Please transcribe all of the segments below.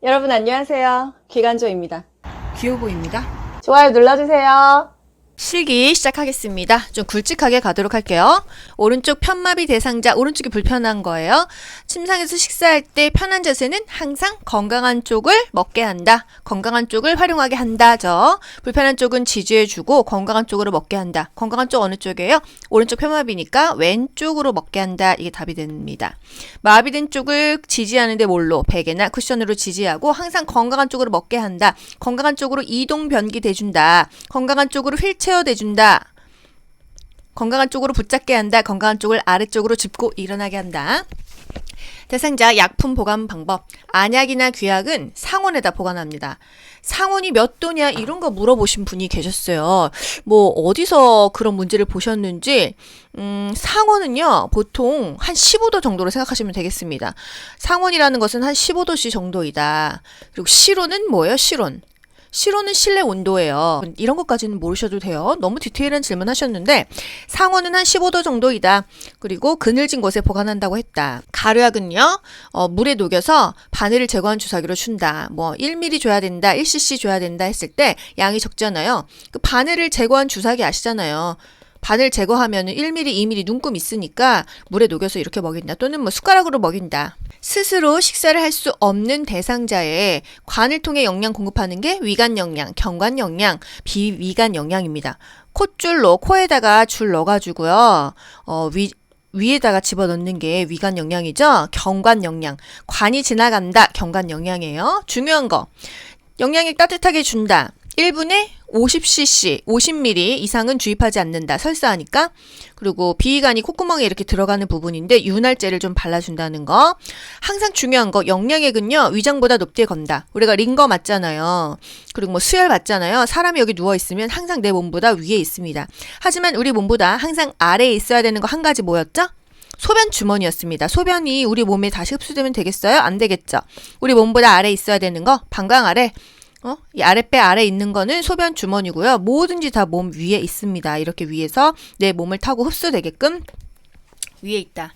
여러분 안녕하세요. 기관조입니다. 귀여보입니다. 좋아요 눌러주세요. 실기 시작하겠습니다. 좀 굵직하게 가도록 할게요. 오른쪽 편마비 대상자, 오른쪽이 불편한 거예요. 침상에서 식사할 때 편한 자세는 항상 건강한 쪽을 먹게 한다. 건강한 쪽을 활용하게 한다죠. 불편한 쪽은 지지해주고 건강한 쪽으로 먹게 한다. 건강한 쪽 어느 쪽이에요? 오른쪽 편마비니까 왼쪽으로 먹게 한다. 이게 답이 됩니다. 마비된 쪽을 지지하는데 뭘로? 베개나 쿠션으로 지지하고 항상 건강한 쪽으로 먹게 한다. 건강한 쪽으로 이동 변기 대준다. 건강한 쪽으로 휠체어 대준다. 건강한 쪽으로 붙잡게 한다. 건강한 쪽을 아래쪽으로 짚고 일어나게 한다. 대상자 약품 보관 방법. 안약이나 귀약은 상온에다 보관합니다. 상온이 몇 도냐 이런 거 물어보신 분이 계셨어요. 뭐 어디서 그런 문제를 보셨는지 상온은요 보통 한 15도 정도로 생각하시면 되겠습니다. 상온이라는 것은 한 15도씨 정도이다. 그리고 실온은 뭐예요? 실온은 실내 온도예요. 이런 것까지는 모르셔도 돼요. 너무 디테일한 질문 하셨는데 상온은 한 15도 정도이다. 그리고 그늘진 곳에 보관한다고 했다. 가루약은요. 물에 녹여서 바늘을 제거한 주사기로 준다. 뭐 1ml 줘야 된다. 1cc 줘야 된다 했을 때 양이 적잖아요. 그 바늘을 제거한 주사기 아시잖아요. 바늘 제거하면 1mm, 2mm 눈금 있으니까 물에 녹여서 이렇게 먹인다. 또는 뭐 숟가락으로 먹인다. 스스로 식사를 할 수 없는 대상자에 관을 통해 영양 공급하는 게 위관 영양, 경관 영양, 비위관 영양입니다. 콧줄로 코에다가 줄 넣어가지고요. 위에다가 집어넣는 게 위관 영양이죠. 경관 영양. 관이 지나간다. 경관 영양이에요. 중요한 거. 영양액 따뜻하게 준다. 1분에 50cc, 50ml 이상은 주입하지 않는다. 설사하니까. 그리고 비위관이 콧구멍에 이렇게 들어가는 부분인데 윤활제를 좀 발라준다는 거. 항상 중요한 거. 영양액은요. 위장보다 높게 건다. 우리가 링거 맞잖아요. 그리고 뭐 수혈 맞잖아요. 사람이 여기 누워있으면 항상 내 몸보다 위에 있습니다. 하지만 우리 몸보다 항상 아래에 있어야 되는 거 한 가지 뭐였죠? 소변 주머니였습니다. 소변이 우리 몸에 다시 흡수되면 되겠어요? 안 되겠죠. 우리 몸보다 아래에 있어야 되는 거 방광 아래. 이 아랫배 아래 있는 거는 소변 주머니고요. 뭐든지 다 몸 위에 있습니다. 이렇게 위에서 내 몸을 타고 흡수되게끔 위에 있다.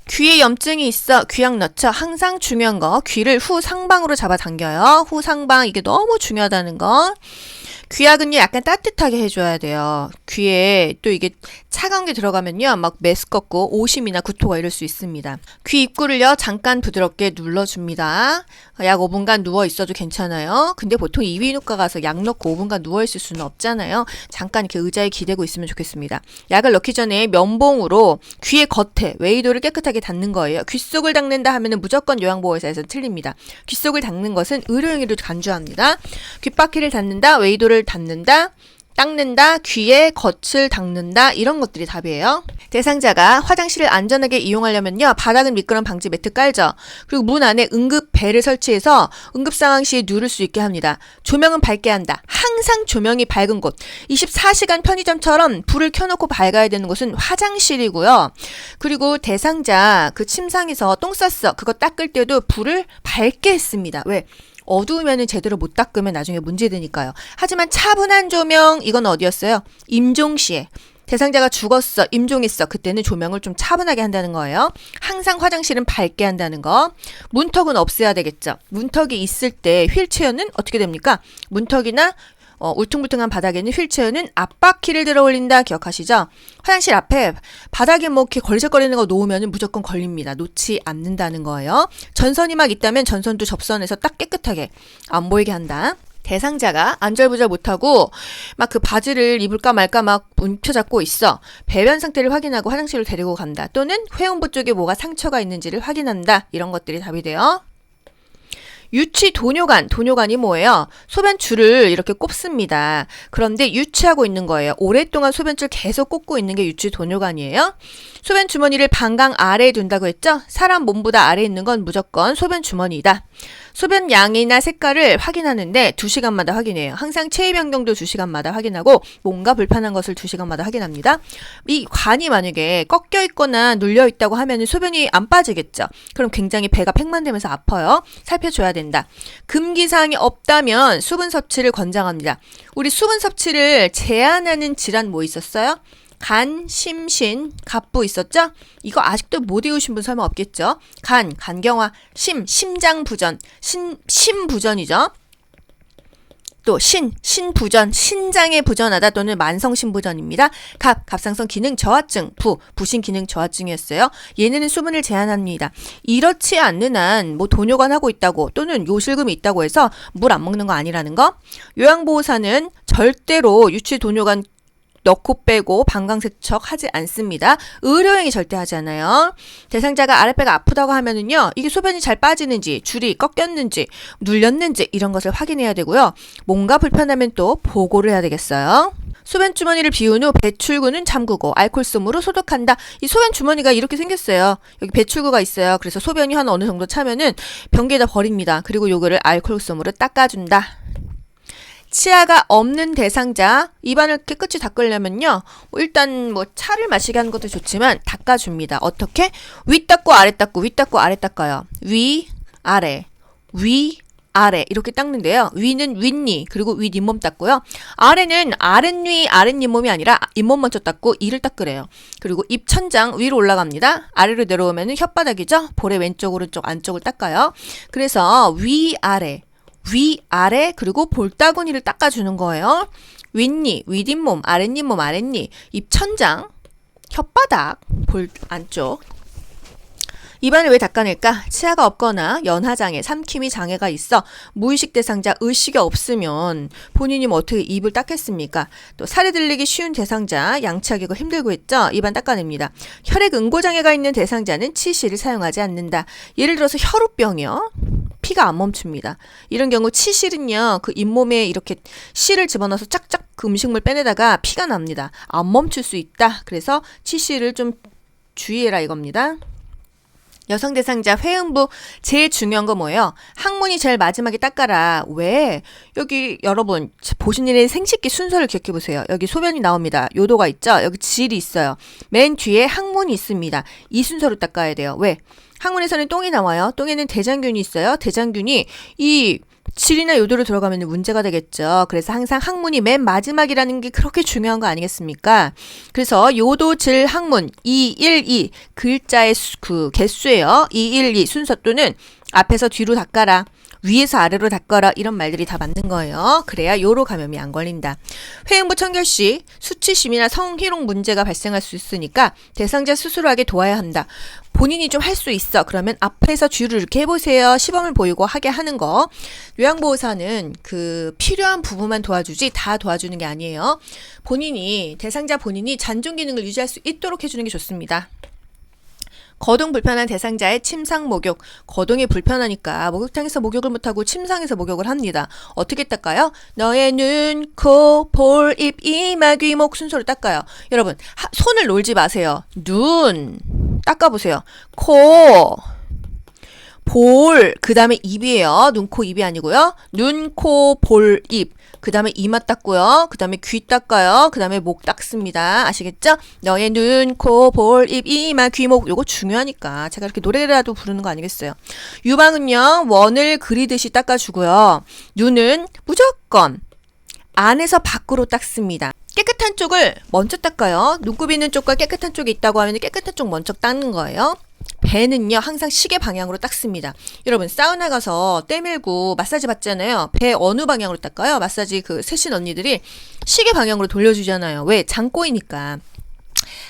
귀에 염증이 있어 귀약 넣죠. 항상 중요한 거. 귀를 후상방으로 잡아당겨요. 후상방 이게 너무 중요하다는 거. 귀약은요 약간 따뜻하게 해줘야 돼요. 귀에 또 이게 차가운 게 들어가면요 막 메스껍고 오심이나 구토가 이럴 수 있습니다. 귀 입구를요 잠깐 부드럽게 눌러줍니다. 약 5분간 누워 있어도 괜찮아요. 근데 보통 이비인후과 가서 약 넣고 5분간 누워 있을 수는 없잖아요. 잠깐 이렇게 의자에 기대고 있으면 좋겠습니다. 약을 넣기 전에 면봉으로 귀의 겉에 웨이도를 깨끗하게 닦는 거예요. 귀 속을 닦는다 하면은 무조건 요양보호사에서 틀립니다. 귀 속을 닦는 것은 의료행위로 간주합니다. 귓바퀴를 닦는다, 웨이도를 닦는다, 닦는다, 귀의 겉을 닦는다 이런 것들이 답이에요. 대상자가 화장실을 안전하게 이용하려면요. 바닥은 미끄럼 방지 매트 깔죠. 그리고 문 안에 응급벨을 설치해서 응급상황 시에 누를 수 있게 합니다. 조명은 밝게 한다. 항상 조명이 밝은 곳. 24시간 편의점처럼 불을 켜놓고 밝아야 되는 곳은 화장실이고요. 그리고 대상자 그 침상에서 똥 쌌어. 그거 닦을 때도 불을 밝게 했습니다. 왜? 어두우면 제대로 못 닦으면 나중에 문제되니까요. 하지만 차분한 조명 이건 어디였어요? 임종시에. 대상자가 죽었어. 임종했어. 그때는 조명을 좀 차분하게 한다는 거예요. 항상 화장실은 밝게 한다는 거. 문턱은 없애야 되겠죠. 문턱이 있을 때 휠체어는 어떻게 됩니까? 문턱이나 울퉁불퉁한 바닥에는 휠체어는 앞바퀴를 들어 올린다. 기억하시죠? 화장실 앞에 바닥에 뭐 이렇게 걸리적거리는 거 놓으면 무조건 걸립니다. 놓지 않는다는 거예요. 전선이 막 있다면 전선도 접선해서 딱 깨끗하게 안 보이게 한다. 대상자가 안절부절 못하고 막 그 바지를 입을까 말까 막 움켜잡고 있어. 배변 상태를 확인하고 화장실을 데리고 간다. 또는 회음부 쪽에 뭐가 상처가 있는지를 확인한다. 이런 것들이 답이 돼요. 유치 도뇨관이 뭐예요? 소변줄을 이렇게 꼽습니다. 그런데 유치하고 있는 거예요. 오랫동안 소변줄 계속 꽂고 있는 게 유치 도뇨관이에요. 소변 주머니를 방광 아래에 둔다고 했죠? 사람 몸보다 아래에 있는 건 무조건 소변 주머니이다. 소변 양이나 색깔을 확인하는데 2시간마다 확인해요. 항상 체위 변경도 2시간마다 확인하고 뭔가 불편한 것을 2시간마다 확인합니다. 이 관이 만약에 꺾여 있거나 눌려 있다고 하면 소변이 안 빠지겠죠. 그럼 굉장히 배가 팽만되면서 아파요. 살펴줘야 된다. 금기사항이 없다면 수분 섭취를 권장합니다. 우리 수분 섭취를 제한하는 질환 뭐 있었어요? 간, 심, 신, 갑부 있었죠? 이거 아직도 못 외우신 분 설마 없겠죠? 간, 간경화, 심, 심장부전, 심부전이죠. 또 신부전, 신장에 부전하다 또는 만성신부전입니다. 갑상선 기능 저하증, 부신 기능 저하증이었어요. 얘네는 수분을 제한합니다. 이렇지 않는 한 뭐 도뇨관 하고 있다고 또는 요실금이 있다고 해서 물 안 먹는 거 아니라는 거. 요양보호사는 절대로 유치 도뇨관 넣고 빼고 방광세척 하지 않습니다. 의료행위 절대 하지 않아요. 대상자가 아랫배가 아프다고 하면은요, 이게 소변이 잘 빠지는지, 줄이 꺾였는지, 눌렸는지 이런 것을 확인해야 되고요. 뭔가 불편하면 또 보고를 해야 되겠어요. 소변 주머니를 비운 후 배출구는 잠그고 알콜솜으로 소독한다. 이 소변 주머니가 이렇게 생겼어요. 여기 배출구가 있어요. 그래서 소변이 한 어느 정도 차면은 변기에다 버립니다. 그리고 요거를 알콜솜으로 닦아준다. 치아가 없는 대상자, 입안을 깨끗이 닦으려면요, 일단 뭐 차를 마시게 하는 것도 좋지만 닦아줍니다. 어떻게? 위 닦고 아래 닦고 위 닦고 아래 닦아요. 위, 아래, 위, 아래 이렇게 닦는데요. 위는 윗니 그리고 윗 잇몸 닦고요. 아래는 아랫위 아랫잇몸이 아니라 잇몸 먼저 닦고 이를 닦으래요. 그리고 입 천장 위로 올라갑니다. 아래로 내려오면 혓바닥이죠. 볼의 왼쪽 오른쪽 안쪽을 닦아요. 그래서 위 아래 그리고 볼따구니를 닦아주는 거예요. 윗니, 윗잇몸, 아랫잇몸, 아랫니, 입 천장, 혓바닥, 볼 안쪽. 입안을 왜 닦아낼까? 치아가 없거나 연하장애, 삼킴이 장애가 있어 무의식 대상자 의식이 없으면 본인이 뭐 어떻게 입을 닦겠습니까? 또 살이 들리기 쉬운 대상자 양치하기가 힘들고 했죠? 입안 닦아냅니다. 혈액 응고장애가 있는 대상자는 치실을 사용하지 않는다. 예를 들어서 혈우병이요. 피가 안 멈춥니다. 이런 경우 치실은요, 그 잇몸에 이렇게 실을 집어넣어서 짝짝 그 음식물 빼내다가 피가 납니다. 안 멈출 수 있다. 그래서 치실을 좀 주의해라 이겁니다. 여성 대상자 회음부 제일 중요한 거 뭐예요? 항문이 제일 마지막에 닦아라. 왜? 여기 여러분 보신 일의 생식기 순서를 기억해 보세요. 여기 소변이 나옵니다. 요도가 있죠? 여기 질이 있어요. 맨 뒤에 항문이 있습니다. 이 순서로 닦아야 돼요. 왜? 항문에서는 똥이 나와요. 똥에는 대장균이 있어요. 대장균이 이 질이나 요도로 들어가면 문제가 되겠죠. 그래서 항상 항문이 맨 마지막이라는 게 그렇게 중요한 거 아니겠습니까? 그래서 요도, 질, 항문 212 글자의 그 개수예요. 212 순서 또는 앞에서 뒤로 닦아라. 위에서 아래로 닦아라 이런 말들이 다 맞는 거예요. 그래야 요로 감염이 안 걸린다. 회음부 청결 시 수치심이나 성희롱 문제가 발생할 수 있으니까 대상자 스스로 하게 도와야 한다. 본인이 좀 할 수 있어. 그러면 앞에서 뒤로 이렇게 해보세요. 시범을 보이고 하게 하는 거. 요양보호사는 그 필요한 부분만 도와주지 다 도와주는 게 아니에요. 대상자 본인이 잔존 기능을 유지할 수 있도록 해주는 게 좋습니다. 거동 불편한 대상자의 침상 목욕. 거동이 불편하니까 목욕탕에서 목욕을 못하고 침상에서 목욕을 합니다. 어떻게 닦아요? 너의 눈, 코, 볼, 입, 이마, 귀, 목 순서로 닦아요. 여러분 손을 놀지 마세요. 눈 닦아보세요. 코, 볼, 그 다음에 입이에요. 눈, 코, 입이 아니고요. 눈, 코, 볼, 입. 그 다음에 이마 닦고요. 그 다음에 귀 닦아요. 그 다음에 목 닦습니다. 아시겠죠? 너의 눈, 코, 볼, 입, 이마, 귀, 목. 요거 중요하니까 제가 이렇게 노래라도 부르는 거 아니겠어요? 유방은요. 원을 그리듯이 닦아주고요. 눈은 무조건 안에서 밖으로 닦습니다. 깨끗한 쪽을 먼저 닦아요. 눈곱 있는 쪽과 깨끗한 쪽이 있다고 하면 깨끗한 쪽 먼저 닦는 거예요. 배는요 항상 시계 방향으로 닦습니다. 여러분 사우나 가서 때 밀고 마사지 받잖아요. 배 어느 방향으로 닦아요? 마사지 그 세신 언니들이 시계 방향으로 돌려주잖아요. 왜? 장 꼬이니까.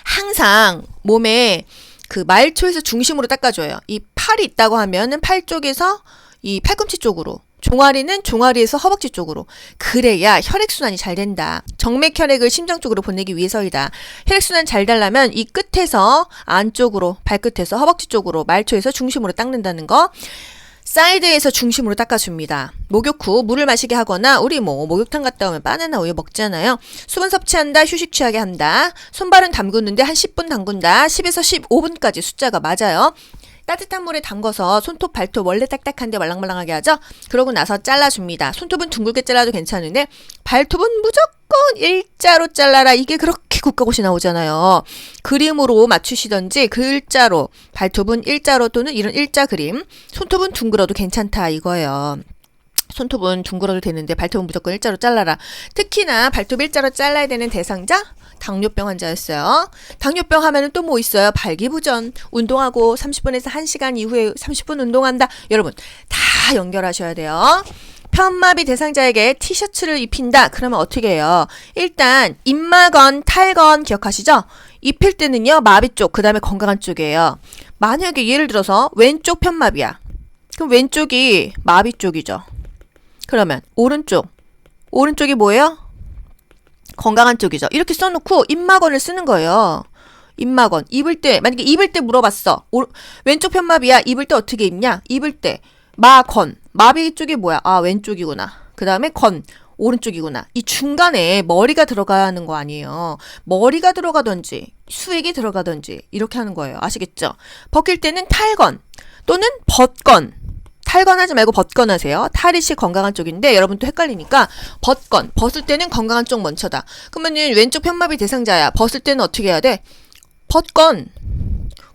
항상 몸에 그 말초에서 중심으로 닦아줘요. 이 팔이 있다고 하면은 팔 쪽에서 이 팔꿈치 쪽으로, 종아리는 종아리에서 허벅지 쪽으로. 그래야 혈액순환이 잘 된다. 정맥 혈액을 심장 쪽으로 보내기 위해서이다. 혈액순환 잘 되려면 이 끝에서 안쪽으로, 발끝에서 허벅지 쪽으로, 말초에서 중심으로 닦는다는 거. 사이드에서 중심으로 닦아줍니다. 목욕 후 물을 마시게 하거나 우리 뭐 목욕탕 갔다 오면 바나나 우유 먹잖아요. 수분 섭취한다. 휴식 취하게 한다. 손발은 담그는데 한 10분 담근다. 10에서 15분까지 숫자가 맞아요. 따뜻한 물에 담궈서 손톱, 발톱 원래 딱딱한데 말랑말랑하게 하죠? 그러고 나서 잘라줍니다. 손톱은 둥글게 잘라도 괜찮은데 발톱은 무조건 일자로 잘라라. 이게 그렇게 국가고시 나오잖아요. 그림으로 맞추시던지 글자로, 발톱은 일자로 또는 이런 일자 그림, 손톱은 둥글어도 괜찮다 이거예요. 손톱은 둥글어도 되는데 발톱은 무조건 일자로 잘라라. 특히나 발톱 일자로 잘라야 되는 대상자, 당뇨병 환자였어요. 당뇨병 하면은 또 뭐 있어요? 발기부전, 운동하고 30분에서 1시간 이후에 30분 운동한다. 여러분 다 연결하셔야 돼요. 편마비 대상자에게 티셔츠를 입힌다. 그러면 어떻게 해요? 일단 입마건, 탈건 기억하시죠? 입힐 때는요. 마비 쪽, 그 다음에 건강한 쪽이에요. 만약에 예를 들어서 왼쪽 편마비야. 그럼 왼쪽이 마비 쪽이죠. 그러면 오른쪽이 뭐예요? 건강한 쪽이죠. 이렇게 써놓고 입마건을 쓰는 거예요. 입마건. 입을 때 만약에 입을 때 물어봤어. 왼쪽 편마비야. 입을 때 어떻게 입냐? 입을 때 마건. 마비 쪽이 뭐야? 아, 왼쪽이구나. 그 다음에 건. 오른쪽이구나. 이 중간에 머리가 들어가는 거 아니에요. 머리가 들어가든지 수액이 들어가든지 이렇게 하는 거예요. 아시겠죠? 벗길 때는 탈건 또는 벗건. 탈건 하지 말고 벗건 하세요. 탈이시 건강한 쪽인데 여러분 또 헷갈리니까 벗건. 벗을 때는 건강한 쪽 먼저다. 그러면은 왼쪽 편마비 대상자야. 벗을 때는 어떻게 해야 돼? 벗건.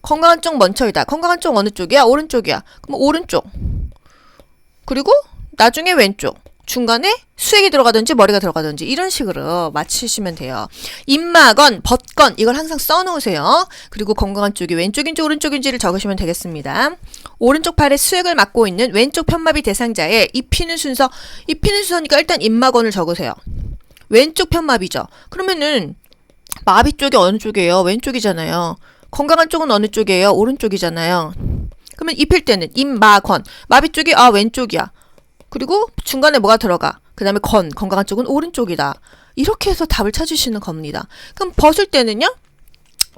건강한 쪽 먼저이다. 건강한 쪽 어느 쪽이야? 오른쪽이야. 그럼 오른쪽. 그리고 나중에 왼쪽. 중간에 수액이 들어가든지 머리가 들어가든지 이런 식으로 맞추시면 돼요. 입마건, 벗건 이걸 항상 써놓으세요. 그리고 건강한 쪽이 왼쪽인지 오른쪽인지를 적으시면 되겠습니다. 오른쪽 팔에 수액을 맡고 있는 왼쪽 편마비 대상자의 입히는 순서니까 일단 입마건을 적으세요. 왼쪽 편마비죠. 그러면은 마비 쪽이 어느 쪽이에요? 왼쪽이잖아요. 건강한 쪽은 어느 쪽이에요? 오른쪽이잖아요. 그러면 입힐 때는 입마건, 마비 쪽이 왼쪽이야. 그리고 중간에 뭐가 들어가. 그 다음에 건강한 쪽은 오른쪽이다. 이렇게 해서 답을 찾으시는 겁니다. 그럼 벗을 때는요.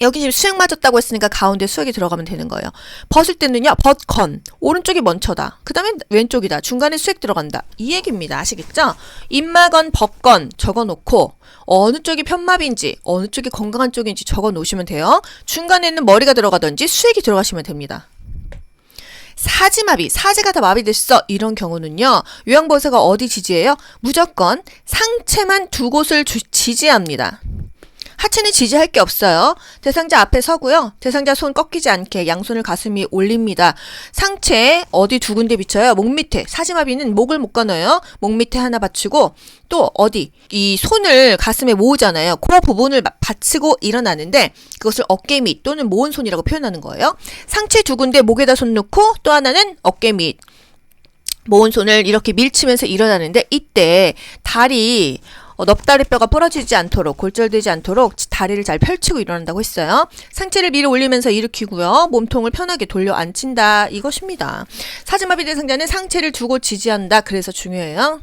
여기 지금 수액 맞았다고 했으니까 가운데 수액이 들어가면 되는 거예요. 벗을 때는요. 벗건. 오른쪽이 먼저다. 그 다음에 왼쪽이다. 중간에 수액 들어간다. 이 얘기입니다. 아시겠죠? 입마건, 벗건 적어놓고 어느 쪽이 편마비인지 어느 쪽이 건강한 쪽인지 적어놓으시면 돼요. 중간에는 머리가 들어가든지 수액이 들어가시면 됩니다. 사지마비, 사지가 다 마비됐어. 이런 경우는요. 요양보호사가 어디 지지해요? 무조건 상체만 두 곳을 지지합니다. 하체는 지지할 게 없어요. 대상자 앞에 서고요. 대상자 손 꺾이지 않게 양손을 가슴 위에 올립니다. 상체 어디 두 군데 비쳐요? 목 밑에. 사지마비는 목을 못 가눠요. 목 밑에 하나 받치고 또 어디 이 손을 가슴에 모으잖아요. 그 부분을 받치고 일어나는데 그것을 어깨 밑 또는 모은 손이라고 표현하는 거예요. 상체 두 군데 목에다 손 놓고 또 하나는 어깨 밑 모은 손을 이렇게 밀치면서 일어나는데 이때 다리 넙다리뼈가 부러지지 않도록 골절되지 않도록 다리를 잘 펼치고 일어난다고 했어요. 상체를 밀어 올리면서 일으키고요. 몸통을 편하게 돌려 앉힌다. 이것입니다. 사지마비 대상자는 상체를 두고 지지한다. 그래서 중요해요.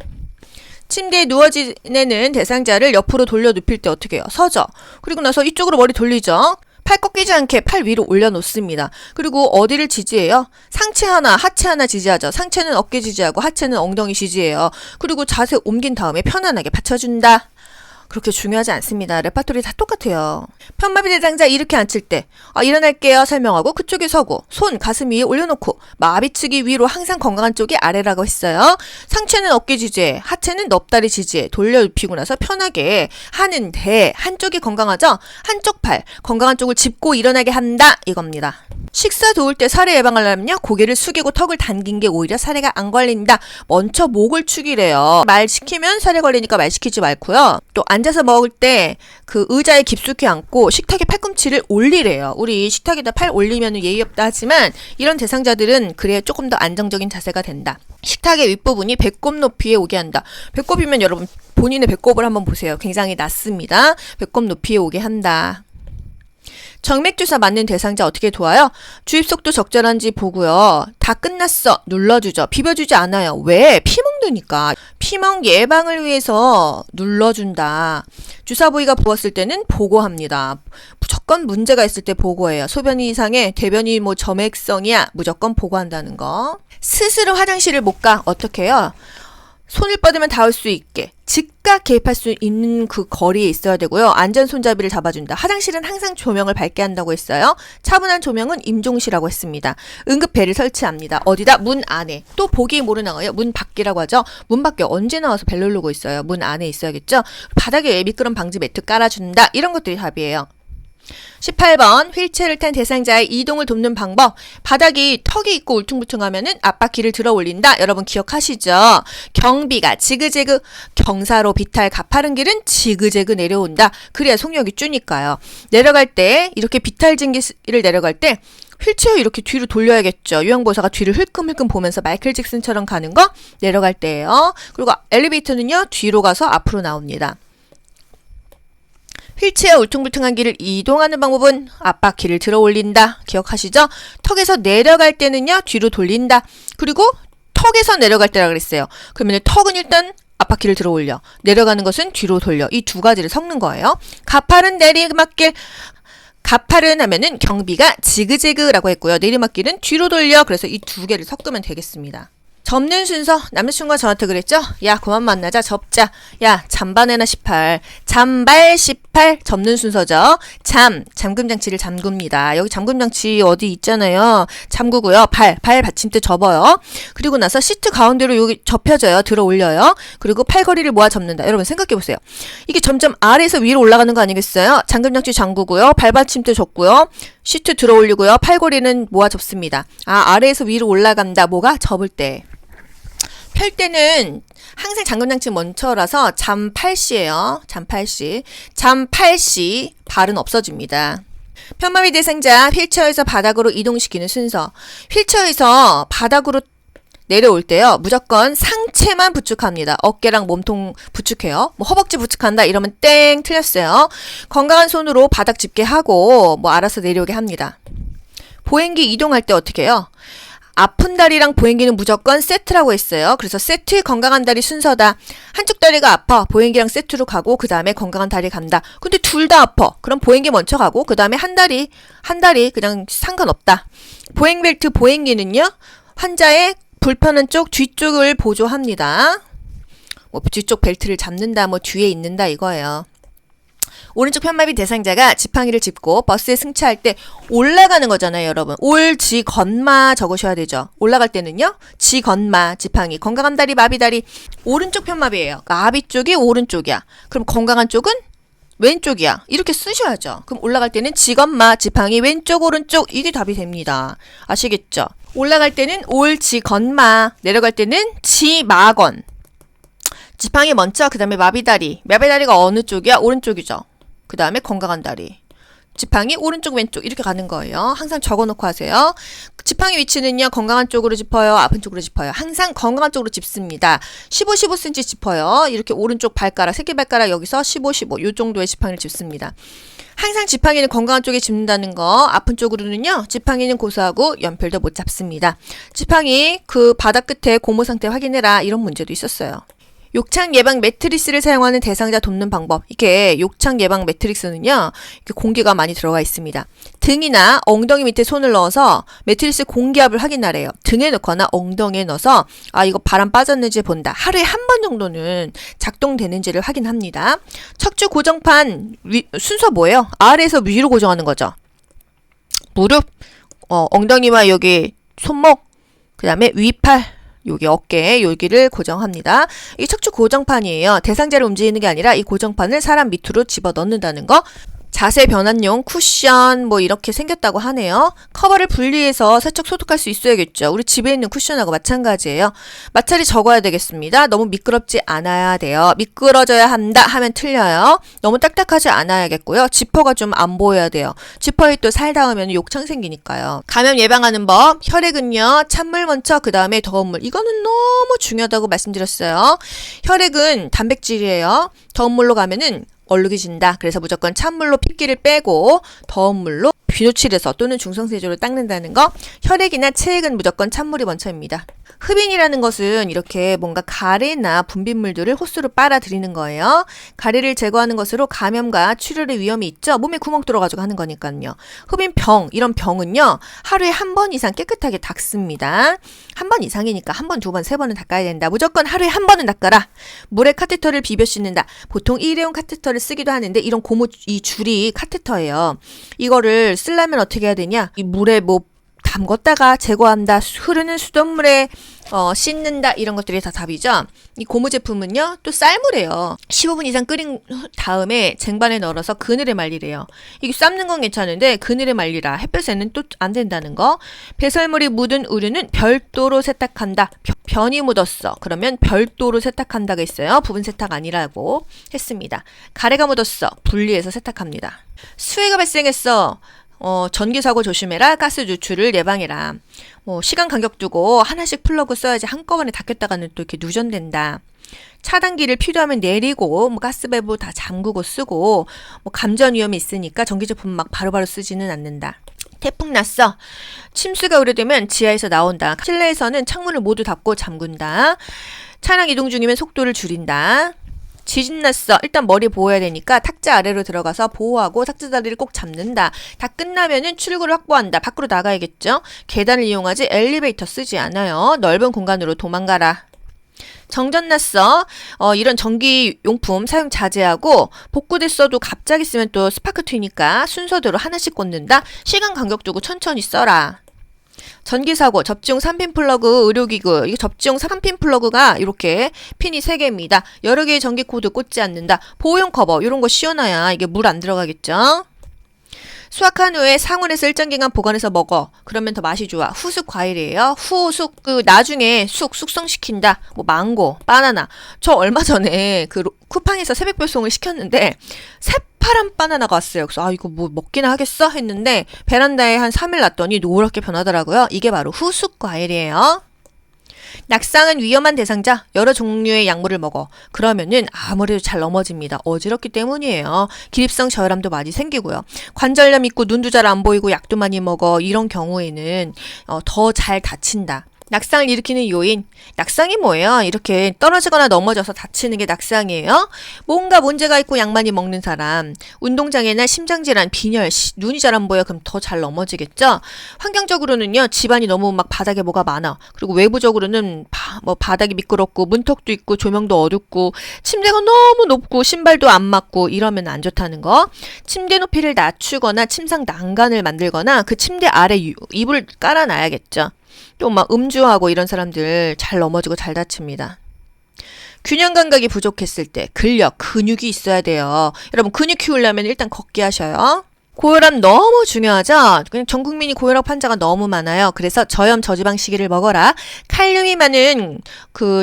침대에 누워 지내는 대상자를 옆으로 돌려 눕힐 때 어떻게 해요? 서죠. 그리고 나서 이쪽으로 머리 돌리죠. 팔 꺾이지 않게 팔 위로 올려놓습니다. 그리고 어디를 지지해요? 상체 하나, 하체 하나 지지하죠. 상체는 어깨 지지하고 하체는 엉덩이 지지해요. 그리고 자세 옮긴 다음에 편안하게 받쳐준다. 그렇게 중요하지 않습니다. 레파토리 다 똑같아요. 편마비 대상자 이렇게 앉힐 때 일어날게요 설명하고 그쪽에 서고 손 가슴 위에 올려놓고 마비치기 위로 항상 건강한 쪽이 아래라고 했어요. 상체는 어깨 지지해, 하체는 넙다리 지지해 돌려 눕히고 나서 편하게 하는데 한쪽이 건강하죠? 한쪽 팔 건강한 쪽을 짚고 일어나게 한다 이겁니다. 식사 도울 때 사례 예방하려면요. 고개를 숙이고 턱을 당긴 게 오히려 사례가 안 걸린다. 먼저 목을 축이래요. 말 시키면 사례 걸리니까 말 시키지 말고요. 또 앉아서 먹을 때 그 의자에 깊숙이 앉고 식탁에 팔꿈치를 올리래요. 우리 식탁에다 팔 올리면 예의 없다 하지만 이런 대상자들은 그래야 조금 더 안정적인 자세가 된다. 식탁의 윗부분이 배꼽 높이에 오게 한다. 배꼽이면 여러분 본인의 배꼽을 한번 보세요. 굉장히 낮습니다. 배꼽 높이에 오게 한다. 정맥주사 맞는 대상자 어떻게 도와요? 주입속도 적절한지 보고요. 다 끝났어. 눌러주죠. 비벼주지 않아요. 왜? 피 먹으니까. 피멍 예방을 위해서 눌러준다. 주사 부위가 부었을 때는 보고합니다. 무조건 문제가 있을 때 보고해요. 소변이 이상해. 대변이 점액성이야. 무조건 보고한다는 거. 스스로 화장실을 못 가. 어떻게 해요? 손을 뻗으면 닿을 수 있게 즉각 개입할 수 있는 그 거리에 있어야 되고요. 안전 손잡이를 잡아준다. 화장실은 항상 조명을 밝게 한다고 했어요. 차분한 조명은 임종시라고 했습니다. 응급벨을 설치합니다. 어디다? 문 안에. 또 보기 모르는 거예요. 문 밖이라고 하죠. 문 밖에 언제 나와서 벨 누르고 있어요. 문 안에 있어야겠죠. 바닥에 미끄럼 방지 매트 깔아준다. 이런 것들이 답이에요. 18번 휠체어를 탄 대상자의 이동을 돕는 방법. 바닥이 턱이 있고 울퉁불퉁하면은 앞바퀴를 들어 올린다. 여러분 기억하시죠? 경비가 지그재그, 경사로 비탈 가파른 길은 지그재그 내려온다. 그래야 속력이 주니까요. 내려갈 때 이렇게 비탈진 길을 내려갈 때 휠체어 이렇게 뒤로 돌려야겠죠. 요양보호사가 뒤를 흘끔흘끔 보면서 마이클 잭슨처럼 가는 거 내려갈 때예요. 그리고 엘리베이터는요 뒤로 가서 앞으로 나옵니다. 휠체어 울퉁불퉁한 길을 이동하는 방법은 앞바퀴를 들어 올린다. 기억하시죠? 턱에서 내려갈 때는요 뒤로 돌린다. 그리고 턱에서 내려갈 때라 그랬어요. 그러면 턱은 일단 앞바퀴를 들어 올려. 내려가는 것은 뒤로 돌려. 이 두 가지를 섞는 거예요. 가파른 내리막길. 가파른 하면은 경비가 지그재그라고 했고요. 내리막길은 뒤로 돌려. 그래서 이 두 개를 섞으면 되겠습니다. 접는 순서. 남자친구가 저한테 그랬죠? 야 그만 만나자. 접자. 야 잠바내나 18. 잠발 18. 접는 순서죠. 잠금장치를 잠굽니다. 여기 잠금장치 어디 있잖아요. 잠그고요. 발 받침대 접어요. 그리고 나서 시트 가운데로 여기 접혀져요. 들어 올려요. 그리고 팔걸이를 모아 접는다. 여러분 생각해보세요. 이게 점점 아래에서 위로 올라가는 거 아니겠어요? 잠금장치 잠그고요. 발 받침대 접고요. 시트 들어 올리고요. 팔걸이는 모아 접습니다. 아래에서 위로 올라간다. 뭐가? 접을 때. 펼 때는 항상 잠금장치 먼저라서 잠8시예요. 잠8시 발은 없어집니다. 편마비 대상자 휠체어에서 바닥으로 이동시키는 순서. 휠체어에서 바닥으로 내려올 때요. 무조건 상체만 부축합니다. 어깨랑 몸통 부축해요. 뭐 허벅지 부축한다 이러면 땡 틀렸어요. 건강한 손으로 바닥 짚게 하고 뭐 알아서 내려오게 합니다. 보행기 이동할 때 어떻게 해요? 아픈 다리랑 보행기는 무조건 세트라고 했어요. 그래서 세트 건강한 다리 순서다. 한쪽 다리가 아파. 보행기랑 세트로 가고 그 다음에 건강한 다리 간다. 근데 둘 다 아파. 그럼 보행기 먼저 가고 그 다음에 한 다리 그냥 상관없다. 보행벨트 보행기는요. 환자의 불편한 쪽 뒤쪽을 보조합니다. 뭐 뒤쪽 벨트를 잡는다 뭐 뒤에 있는다 이거예요. 오른쪽 편마비 대상자가 지팡이를 짚고 버스에 승차할 때 올라가는 거잖아요, 여러분. 지건마 적으셔야 되죠. 올라갈 때는요. 지건마, 지팡이. 건강한 다리, 마비 다리. 오른쪽 편마비예요. 마비 쪽이 오른쪽이야. 그럼 건강한 쪽은 왼쪽이야. 이렇게 쓰셔야죠. 그럼 올라갈 때는 지건마, 지팡이, 왼쪽, 오른쪽. 이게 답이 됩니다. 아시겠죠? 올라갈 때는 지건마. 내려갈 때는 지마건. 지팡이 먼저, 그 다음에 마비다리. 마비다리가 어느 쪽이야? 오른쪽이죠. 그 다음에 건강한 다리. 지팡이 오른쪽 왼쪽 이렇게 가는 거예요. 항상 적어놓고 하세요. 지팡이 위치는요. 건강한 쪽으로 짚어요. 아픈 쪽으로 짚어요. 항상 건강한 쪽으로 짚습니다. 15cm 짚어요. 이렇게 오른쪽 발가락, 새끼발가락 여기서 15 이 정도의 지팡이를 짚습니다. 항상 지팡이는 건강한 쪽에 짚는다는 거. 아픈 쪽으로는요. 지팡이는 고소하고 연필도 못 잡습니다. 지팡이 그 바닥 끝에 고무 상태 확인해라. 이런 문제도 있었어요. 욕창 예방 매트리스를 사용하는 대상자 돕는 방법. 이렇게 욕창 예방 매트리스는요. 이렇게 공기가 많이 들어가 있습니다. 등이나 엉덩이 밑에 손을 넣어서 매트리스 공기압을 확인하래요. 등에 넣거나 엉덩이에 넣어서 이거 바람 빠졌는지 본다. 하루에 한 번 정도는 작동되는지를 확인합니다. 척추 고정판 순서 뭐예요? 아래에서 위로 고정하는 거죠. 무릎, 엉덩이와 여기 손목, 그 다음에 위팔, 여기 어깨, 여기를 고정합니다. 이 척추 고정판이에요. 대상자를 움직이는 게 아니라 이 고정판을 사람 밑으로 집어 넣는다는 거. 자세 변환용 쿠션 뭐 이렇게 생겼다고 하네요. 커버를 분리해서 세척 소독할 수 있어야겠죠. 우리 집에 있는 쿠션하고 마찬가지예요. 마찰이 적어야 되겠습니다. 너무 미끄럽지 않아야 돼요. 미끄러져야 한다 하면 틀려요. 너무 딱딱하지 않아야겠고요. 지퍼가 좀 안 보여야 돼요. 지퍼에 또 살 닿으면 욕창 생기니까요. 감염 예방하는 법. 혈액은요. 찬물 먼저 그 다음에 더운 물. 이거는 너무 중요하다고 말씀드렸어요. 혈액은 단백질이에요. 더운 물로 가면은 얼룩이진다. 그래서 무조건 찬물로 핏기를 빼고 더운 물로 비누칠해서 또는 중성세조로 닦는다는 거. 혈액이나 체액은 무조건 찬물이 먼저입니다. 흡인이라는 것은 이렇게 뭔가 가래나 분비물들을 호스로 빨아들이는 거예요. 가래를 제거하는 것으로 감염과 출혈의 위험이 있죠. 몸에 구멍 뚫어가지고 하는 거니까요. 흡인병, 이런 병은요. 하루에 한 번 이상 깨끗하게 닦습니다. 한 번 이상이니까 한 번, 두 번, 세 번은 닦아야 된다. 무조건 하루에 한 번은 닦아라. 물에 카테터를 비벼 씻는다. 보통 일회용 카테터를 쓰기도 하는데 이런 고무 이 줄이 카테터예요. 이거를 쓰려면 어떻게 해야 되냐? 이 물에 뭐 담궜다가 제거한다, 흐르는 수돗물에 씻는다, 이런 것들이 다 답이죠. 이 고무 제품은요, 또 쌀물이에요. 15분 이상 끓인 다음에 쟁반에 널어서 그늘에 말리래요. 이게 삶는 건 괜찮은데 그늘에 말리라. 햇볕에는 또 안 된다는 거. 배설물이 묻은 우유는 별도로 세탁한다. 변이 묻었어. 그러면 별도로 세탁한다가 있어요. 부분 세탁 아니라고 했습니다. 가래가 묻었어. 분리해서 세탁합니다. 수해가 발생했어. 전기 사고 조심해라. 가스 누출을 예방해라. 시간 간격 두고 하나씩 플러그 써야지 한꺼번에 닫혔다가는 또 이렇게 누전된다. 차단기를 필요하면 내리고 가스 밸브 다 잠그고 쓰고 감전 위험이 있으니까 전기 제품 막 바로바로 쓰지는 않는다. 태풍 났어. 침수가 우려되면 지하에서 나온다. 실내에서는 창문을 모두 닫고 잠근다. 차량 이동 중이면 속도를 줄인다. 지진 났어. 일단 머리 보호해야 되니까 탁자 아래로 들어가서 보호하고 탁자 다리를 꼭 잡는다. 다 끝나면은 출구를 확보한다. 밖으로 나가야겠죠. 계단을 이용하지 엘리베이터 쓰지 않아요. 넓은 공간으로 도망가라. 정전 났어. 이런 전기용품 사용 자제하고 복구됐어도 갑자기 쓰면 또 스파크 튀니까 순서대로 하나씩 꽂는다. 시간 간격 두고 천천히 써라. 전기사고, 접지용 3핀 플러그, 의료기구, 이게 접지용 3핀 플러그가 이렇게 핀이 3개입니다. 여러 개의 전기 코드 꽂지 않는다. 보호용 커버, 이런 거 씌워놔야 이게 물 안 들어가겠죠. 수확한 후에 상온에서 일정 기간 보관해서 먹어. 그러면 더 맛이 좋아. 후숙 과일이에요. 후숙, 나중에 숙성시킨다. 망고, 바나나. 저 얼마 전에 쿠팡에서 새벽 배송을 시켰는데 새파란 바나나가 왔어요. 그래서 이거 먹기나 하겠어? 했는데 베란다에 한 3일 놨더니 노랗게 변하더라고요. 이게 바로 후숙 과일이에요. 낙상은 위험한 대상자. 여러 종류의 약물을 먹어. 그러면은 아무래도 잘 넘어집니다. 어지럽기 때문이에요. 기립성 저혈압도 많이 생기고요. 관절염 있고 눈도 잘 안 보이고 약도 많이 먹어. 이런 경우에는 더 잘 다친다. 낙상을 일으키는 요인. 낙상이 뭐예요? 이렇게 떨어지거나 넘어져서 다치는 게 낙상이에요. 뭔가 문제가 있고 약 많이 먹는 사람, 운동장애나 심장질환, 빈혈, 눈이 잘 안 보여. 그럼 더 잘 넘어지겠죠. 환경적으로는요, 집안이 너무 막 바닥에 뭐가 많아. 그리고 외부적으로는 바닥이 미끄럽고 문턱도 있고 조명도 어둡고 침대가 너무 높고 신발도 안 맞고 이러면 안 좋다는 거. 침대 높이를 낮추거나 침상 난간을 만들거나 그 침대 아래 이불을 깔아놔야겠죠. 또 음주하고 이런 사람들 잘 넘어지고 잘 다칩니다. 균형 감각이 부족했을 때 근력, 근육이 있어야 돼요. 여러분 근육 키우려면 일단 걷기 하셔요. 고혈압 너무 중요하죠? 그냥 전 국민이 고혈압 환자가 너무 많아요. 그래서 저염 저지방 시기를 먹어라. 칼륨이 많은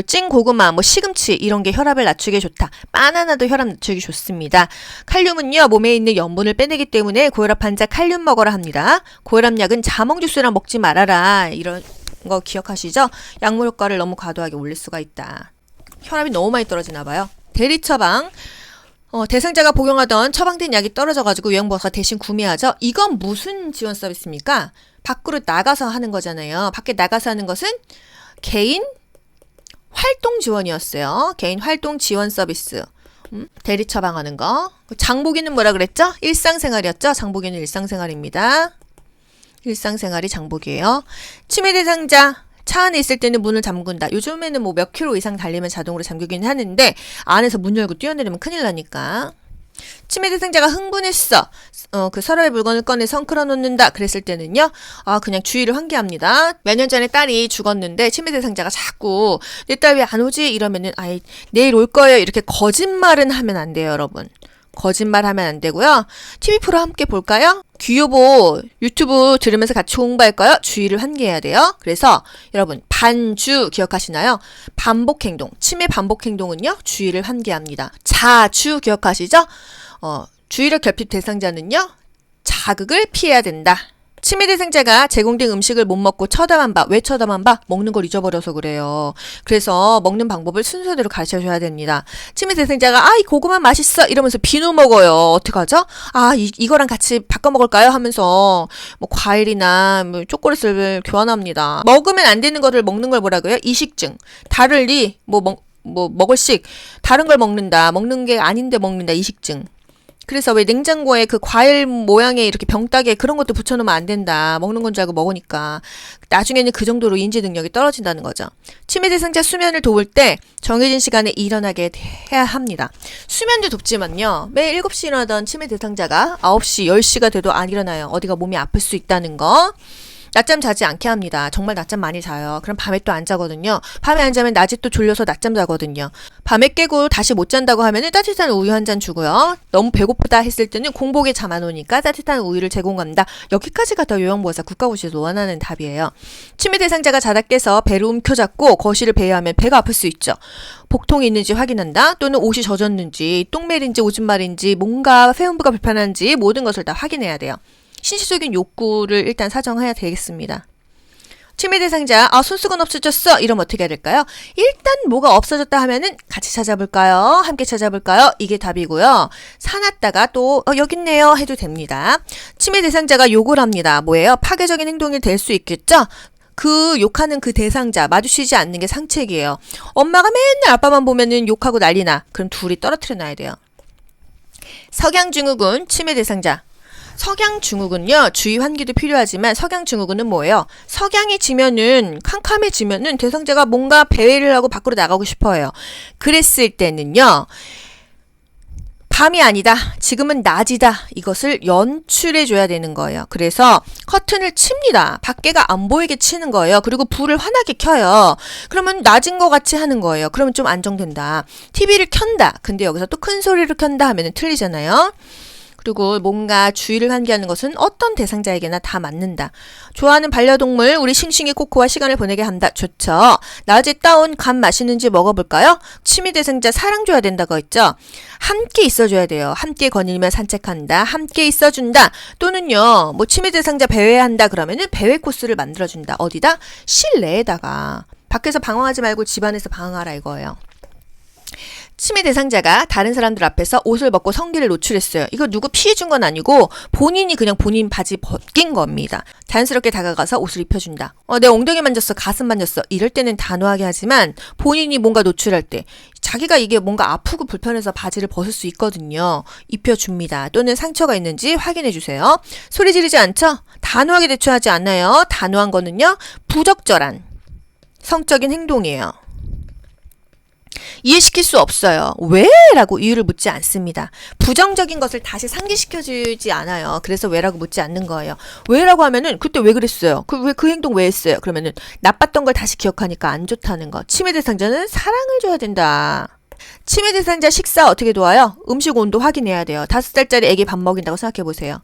찐 고구마, 시금치 이런 게 혈압을 낮추기 좋다. 바나나도 혈압 낮추기 좋습니다. 칼륨은요, 몸에 있는 염분을 빼내기 때문에 고혈압 환자 칼륨 먹어라 합니다. 고혈압 약은 자몽 주스랑 먹지 말아라. 이런 거 기억하시죠? 약물 효과를 너무 과도하게 올릴 수가 있다. 혈압이 너무 많이 떨어지나 봐요. 대리 처방. 대상자가 복용하던 처방된 약이 떨어져가지고 요양보호사가 대신 구매하죠. 이건 무슨 지원 서비스입니까? 밖으로 나가서 하는 거잖아요. 밖에 나가서 하는 것은 개인 활동 지원이었어요. 개인 활동 지원 서비스. 대리 처방하는 거. 장보기는 뭐라 그랬죠? 일상생활이었죠? 장보기는 일상생활입니다. 일상생활이 장보기예요. 치매 대상자. 차 안에 있을 때는 문을 잠근다. 요즘에는 몇 킬로 이상 달리면 자동으로 잠그긴 하는데 안에서 문 열고 뛰어내리면 큰일 나니까. 치매 대상자가 흥분했어. 서랍에 물건을 꺼내 성클어 놓는다. 그랬을 때는요. 그냥 주의를 환기합니다. 몇 년 전에 딸이 죽었는데 치매 대상자가 자꾸 내 딸 왜 안 오지? 이러면은 내일 올 거예요. 이렇게 거짓말은 하면 안 돼요, 여러분. 거짓말하면 안 되고요. TV 프로 함께 볼까요? 귀요보 유튜브 들으면서 같이 공부할까요? 주의를 환기해야 돼요. 그래서 여러분 반주 기억하시나요? 반복 행동, 치매 반복 행동은요. 주의를 환기합니다. 자주 기억하시죠? 주의력 결핍 대상자는요. 자극을 피해야 된다. 치매 대상자가 제공된 음식을 못 먹고 쳐다만 봐. 왜 쳐다만 봐? 먹는 걸 잊어버려서 그래요. 그래서 먹는 방법을 순서대로 가르쳐줘야 됩니다. 치매 대상자가 이 고구마 맛있어 이러면서 비누 먹어요. 어떡하죠? 이거랑 같이 바꿔 먹을까요? 하면서 과일이나 초콜릿을 교환합니다. 먹으면 안 되는 거를 먹는 걸 뭐라고요? 이식증. 다를리 먹을 식 다른 걸 먹는다. 먹는 게 아닌데 먹는다. 이식증. 그래서 왜 냉장고에 과일 모양의 이렇게 병따개 그런 것도 붙여놓으면 안 된다. 먹는 건 줄 알고 먹으니까. 나중에는 그 정도로 인지 능력이 떨어진다는 거죠. 치매 대상자 수면을 도울 때 정해진 시간에 일어나게 해야 합니다. 수면도 돕지만요. 매일 7시 일어나던 치매 대상자가 9시, 10시가 돼도 안 일어나요. 어디가 몸이 아플 수 있다는 거. 낮잠 자지 않게 합니다. 정말 낮잠 많이 자요. 그럼 밤에 또 안 자거든요. 밤에 안 자면 낮에 또 졸려서 낮잠 자거든요. 밤에 깨고 다시 못 잔다고 하면은 따뜻한 우유 한 잔 주고요. 너무 배고프다 했을 때는 공복에 잠 안 오니까 따뜻한 우유를 제공합니다. 여기까지가 더 요양보호사 국가고시에서 원하는 답이에요. 치매 대상자가 자다 깨서 배를 움켜잡고 거실을 배회하면 배가 아플 수 있죠. 복통이 있는지 확인한다. 또는 옷이 젖었는지, 똥매인지 오줌말인지, 뭔가 회음부가 불편한지 모든 것을 다 확인해야 돼요. 신체적인 욕구를 일단 사정해야 되겠습니다. 치매 대상자, 손수건 없어졌어. 이러면 어떻게 해야 될까요? 일단 뭐가 없어졌다 하면은 같이 찾아볼까요? 함께 찾아볼까요? 이게 답이고요. 사놨다가 또 여기 있네요 해도 됩니다. 치매 대상자가 욕을 합니다. 뭐예요? 파괴적인 행동이 될 수 있겠죠? 그 욕하는 그 대상자 마주치지 않는 게 상책이에요. 엄마가 맨날 아빠만 보면은 욕하고 난리나. 그럼 둘이 떨어뜨려 놔야 돼요. 석양증후군 치매 대상자. 석양증후군요. 주의 환기도 필요하지만 석양증후군은 뭐예요? 석양이 지면은 캄캄해지면은 대상자가 뭔가 배회를 하고 밖으로 나가고 싶어요. 그랬을 때는요. 밤이 아니다. 지금은 낮이다. 이것을 연출해 줘야 되는 거예요. 그래서 커튼을 칩니다. 밖에가 안 보이게 치는 거예요. 그리고 불을 환하게 켜요. 그러면 낮은 것 같이 하는 거예요. 그러면 좀 안정된다. TV를 켠다. 근데 여기서 또 큰 소리를 켠다 하면은 틀리잖아요. 그리고 뭔가 주의를 환기하는 것은 어떤 대상자에게나 다 맞는다. 좋아하는 반려동물 우리 싱싱이 코코와 시간을 보내게 한다. 좋죠. 낮에 따온 감 맛있는지 먹어볼까요? 치매 대상자 사랑 줘야 된다고 했죠. 함께 있어줘야 돼요. 함께 거닐며 산책한다. 함께 있어준다. 또는요. 뭐 치매 대상자 배회한다 그러면은 배회 코스를 만들어준다. 어디다? 실내에다가. 밖에서 방황하지 말고 집 안에서 방황하라 이거예요. 치매 대상자가 다른 사람들 앞에서 옷을 벗고 성기를 노출했어요. 이거 누구 피해준 건 아니고 본인이 그냥 본인 바지 벗긴 겁니다. 자연스럽게 다가가서 옷을 입혀준다. 내 엉덩이 만졌어. 가슴 만졌어. 이럴 때는 단호하게 하지만 본인이 뭔가 노출할 때 자기가 이게 뭔가 아프고 불편해서 바지를 벗을 수 있거든요. 입혀줍니다. 또는 상처가 있는지 확인해주세요. 소리 지르지 않죠? 단호하게 대처하지 않아요. 단호한 거는요. 부적절한 성적인 행동이에요. 이해시킬 수 없어요. 왜? 라고 이유를 묻지 않습니다. 부정적인 것을 다시 상기시켜주지 않아요. 그래서 왜라고 묻지 않는 거예요. 왜라고 하면은 그때 왜 그랬어요? 그 행동 왜 했어요? 그러면은 나빴던 걸 다시 기억하니까 안 좋다는 거. 치매 대상자는 사랑을 줘야 된다. 치매 대상자 식사 어떻게 도와요? 음식 온도 확인해야 돼요. 5살짜리 애기 밥 먹인다고 생각해 보세요.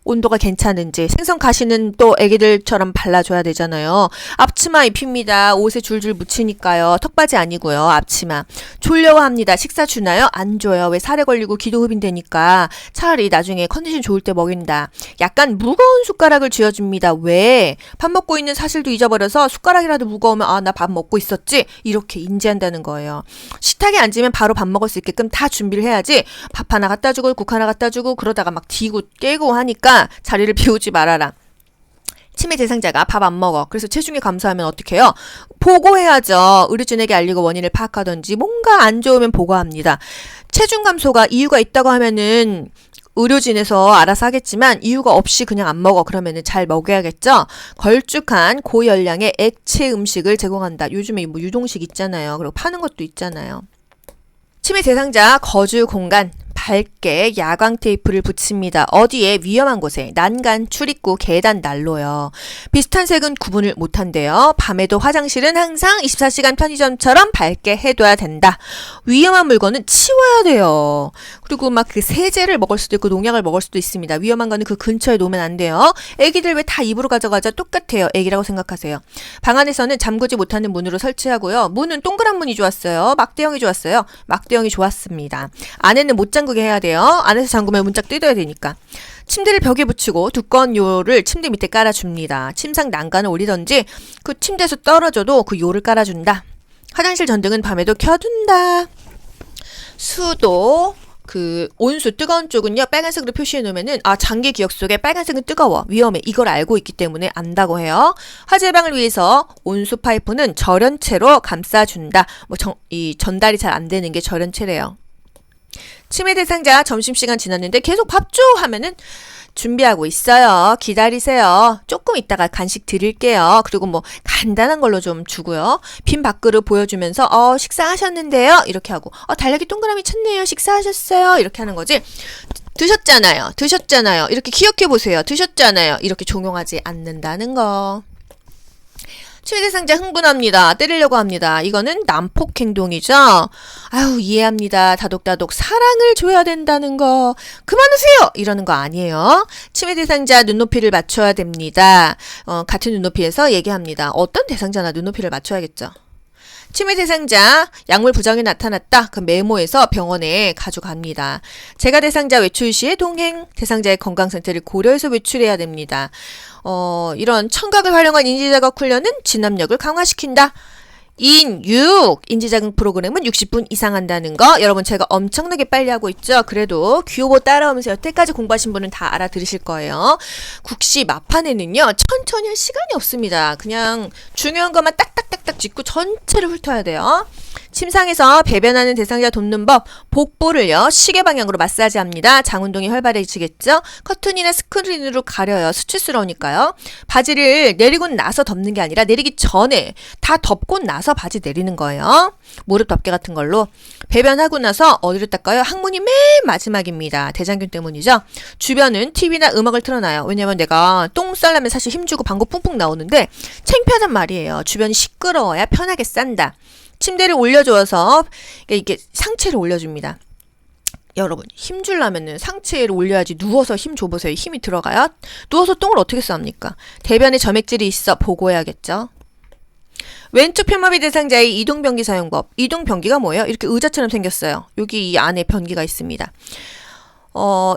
온도가 괜찮은지 생선 가시는 또 애기들처럼 발라줘야 되잖아요. 앞치마 입힙니다. 옷에 줄줄 묻히니까요. 턱바지 아니고요. 앞치마. 졸려합니다. 식사 주나요? 안 줘요. 왜 살에 걸리고 기도 흡인되니까 차라리 나중에 컨디션 좋을 때 먹인다. 약간 무거운 숟가락을 쥐어줍니다. 왜? 밥 먹고 있는 사실도 잊어버려서 숟가락이라도 무거우면 나 밥 먹고 있었지? 이렇게 인지한다는 거예요. 식탁에 앉으면 바로 밥 먹을 수 있게끔 다 준비를 해야지 밥 하나 갖다 주고 국 하나 갖다 주고 그러다가 막 뒤고 깨고 하니까 자리를 비우지 말아라. 치매 대상자가 밥 안 먹어. 그래서 체중이 감소하면 어떻게 해요? 보고해야죠. 의료진에게 알리고 원인을 파악하던지 뭔가 안 좋으면 보고합니다. 체중 감소가 이유가 있다고 하면은 의료진에서 알아서 하겠지만 이유가 없이 그냥 안 먹어. 그러면은 잘 먹여야겠죠? 걸쭉한 고열량의 액체 음식을 제공한다. 요즘에 뭐 유동식 있잖아요. 그리고 파는 것도 있잖아요. 치매 대상자 거주 공간 밝게 야광 테이프를 붙입니다. 어디에? 위험한 곳에. 난간, 출입구, 계단, 난로요. 비슷한 색은 구분을 못한대요. 밤에도 화장실은 항상 24시간 편의점처럼 밝게 해둬야 된다. 위험한 물건은 치워야 돼요. 그리고 막 그 세제를 먹을 수도 있고 농약을 먹을 수도 있습니다. 위험한 거는 그 근처에 놓으면 안 돼요. 애기들 왜 다 입으로 가져가죠? 똑같아요. 애기라고 생각하세요. 방 안에서는 잠그지 못하는 문으로 설치하고요. 문은 동그란 문이 좋았어요. 막대형이 좋았어요. 막대형이 좋았습니다. 안에는 못 잠그게 해야 돼요. 안에서 잠그면 문짝 뜯어야 되니까. 침대를 벽에 붙이고 두꺼운 요를 침대 밑에 깔아줍니다. 침상 난간을 올리던지 그 침대에서 떨어져도 그 요를 깔아준다. 화장실 전등은 밤에도 켜둔다. 수도 그 온수 뜨거운 쪽은요 빨간색으로 표시해 놓으면은 장기 기억 속에 빨간색은 뜨거워 위험해 이걸 알고 있기 때문에 안다고 해요. 화재 예방을 위해서 온수 파이프는 절연체로 감싸준다. 이 전달이 잘 안 되는 게 절연체래요. 치매 대상자 점심시간 지났는데 계속 밥 줘 하면은 준비하고 있어요. 기다리세요. 조금 있다가 간식 드릴게요. 그리고 뭐 간단한 걸로 좀 주고요. 빈 밥그릇 보여주면서 식사하셨는데요. 이렇게 하고 달력이 동그라미 쳤네요. 식사하셨어요. 이렇게 하는 거지. 드셨잖아요. 이렇게 기억해 보세요. 드셨잖아요. 이렇게 종용하지 않는다는 거. 치매대상자 흥분합니다. 때리려고 합니다. 이거는 난폭 행동이죠. 아유, 이해합니다. 다독다독 사랑을 줘야 된다는 거. 그만하세요! 이러는 거 아니에요. 치매대상자 눈높이를 맞춰야 됩니다. 같은 눈높이에서 얘기합니다. 어떤 대상자나 눈높이를 맞춰야겠죠. 치매 대상자 약물 부정이 나타났다. 그 메모에서 병원에 가져갑니다. 재가 대상자 외출 시에 동행, 대상자의 건강 상태를 고려해서 외출해야 됩니다. 이런 청각을 활용한 인지자극 훈련은 진압력을 강화시킨다. 2인 6 인지자극 프로그램은 60분 이상 한다는 거. 여러분 제가 엄청나게 빨리 하고 있죠. 그래도 귀호보 따라오면서 여태까지 공부하신 분은 다 알아들으실 거예요. 국시 막판에는요 천천히 할 시간이 없습니다. 그냥 중요한 것만 딱딱딱딱 짚고 전체를 훑어야 돼요. 침상에서 배변하는 대상자 돕는 법, 복부를요 시계 방향으로 마사지합니다. 장운동이 활발해지겠죠. 커튼이나 스크린으로 가려요. 수치스러우니까요. 바지를 내리고 나서 덮는 게 아니라 내리기 전에 다 덮고 나서 바지 내리는 거예요. 무릎 덮개 같은 걸로. 배변하고 나서 어디를 닦아요? 항문이 맨 마지막입니다. 대장균 때문이죠. 주변은 TV나 음악을 틀어놔요. 왜냐면 내가 똥 싸려면 사실 힘주고 방구 뿡뿡 나오는데 창피하단 말이에요. 주변이 시끄러워야 편하게 싼다. 침대를 올려줘서 이게 상체를 올려줍니다. 여러분 힘 주려면은 상체를 올려야지. 누워서 힘 줘보세요. 힘이 들어가요? 누워서 똥을 어떻게 쌉니까? 대변에 점액질이 있어 보고해야겠죠. 왼쪽 편마비 대상자의 이동변기 사용법. 이동변기가 뭐예요? 이렇게 의자처럼 생겼어요. 여기 이 안에 변기가 있습니다.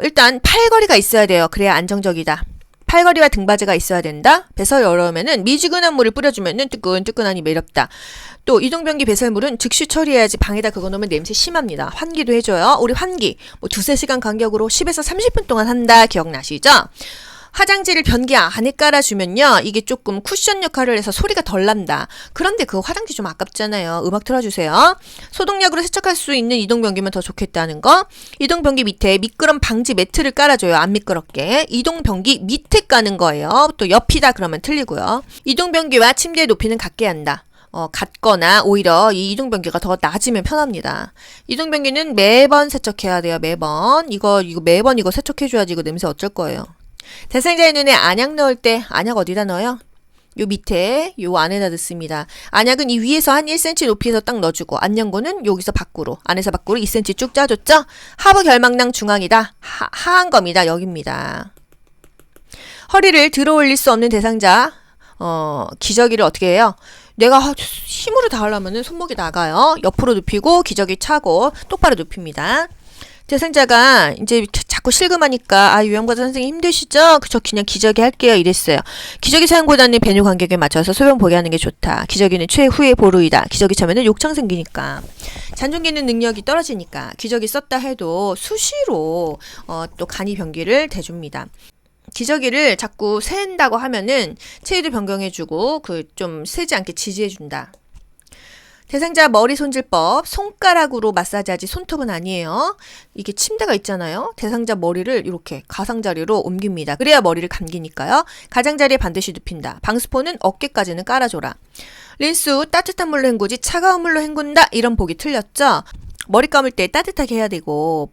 일단 팔걸이가 있어야 돼요. 그래야 안정적이다. 팔걸이와 등받이가 있어야 된다. 배설 열어오면은 미지근한 물을 뿌려주면은 뜨끈뜨끈하니 매렵다. 또 이동변기 배설물은 즉시 처리해야지. 방에다 그거 놓으면 냄새 심합니다. 환기도 해줘요. 우리 환기 뭐 2-3시간 간격으로 10에서 30분 동안 한다. 기억나시죠? 화장지를 변기 안에 깔아주면요 이게 조금 쿠션 역할을 해서 소리가 덜 난다. 그런데 그 화장지 좀 아깝잖아요. 음악 틀어주세요. 소독약으로 세척할 수 있는 이동변기면 더 좋겠다는 거. 이동변기 밑에 미끄럼 방지 매트를 깔아줘요. 안 미끄럽게. 이동변기 밑에 까는 거예요. 또 옆이다 그러면 틀리고요. 이동변기와 침대의 높이는 같게 한다. 같거나 오히려 이 이동변기가 더 낮으면 편합니다. 이동변기는 매번 세척해야 돼요. 매번. 이거 매번 이거 세척해줘야지. 이거 냄새 어쩔 거예요. 대상자의 눈에 안약 넣을 때 안약 어디다 넣어요? 요 밑에 요 안에다 넣습니다. 안약은 이 위에서 한 1cm 높이에서 딱 넣어주고 안연고는 여기서 밖으로 안에서 밖으로 2cm 쭉 짜줬죠? 하부 결막낭 중앙이다. 하안검이다. 여기입니다. 허리를 들어 올릴 수 없는 대상자 기저귀를 어떻게 해요? 내가 힘으로 다 하려면 손목이 나가요. 옆으로 눕히고 기저귀 차고 똑바로 눕힙니다. 대상자가 이제 자꾸 실금하니까 요양보다 선생님 힘드시죠? 저 그냥 기저귀 할게요 이랬어요. 기저귀 사용보다는 배뇨 간격에 맞춰서 소변 보게 하는 게 좋다. 기저귀는 최후의 보루이다. 기저귀 차면은 욕창 생기니까. 잔존기는 능력이 떨어지니까 기저귀 썼다 해도 수시로 또 간이 변기를 대줍니다. 기저귀를 자꾸 샌다고 하면은 체위도 변경해주고 좀 세지 않게 지지해준다. 대상자 머리 손질법. 손가락으로 마사지하지 손톱은 아니에요. 이게 침대가 있잖아요. 대상자 머리를 이렇게 가장자리로 옮깁니다. 그래야 머리를 감기니까요. 가장자리에 반드시 눕힌다. 방수포는 어깨까지는 깔아줘라. 린스 따뜻한 물로 헹구지 차가운 물로 헹군다. 이런 보기 틀렸죠? 머리 감을 때 따뜻하게 해야 되고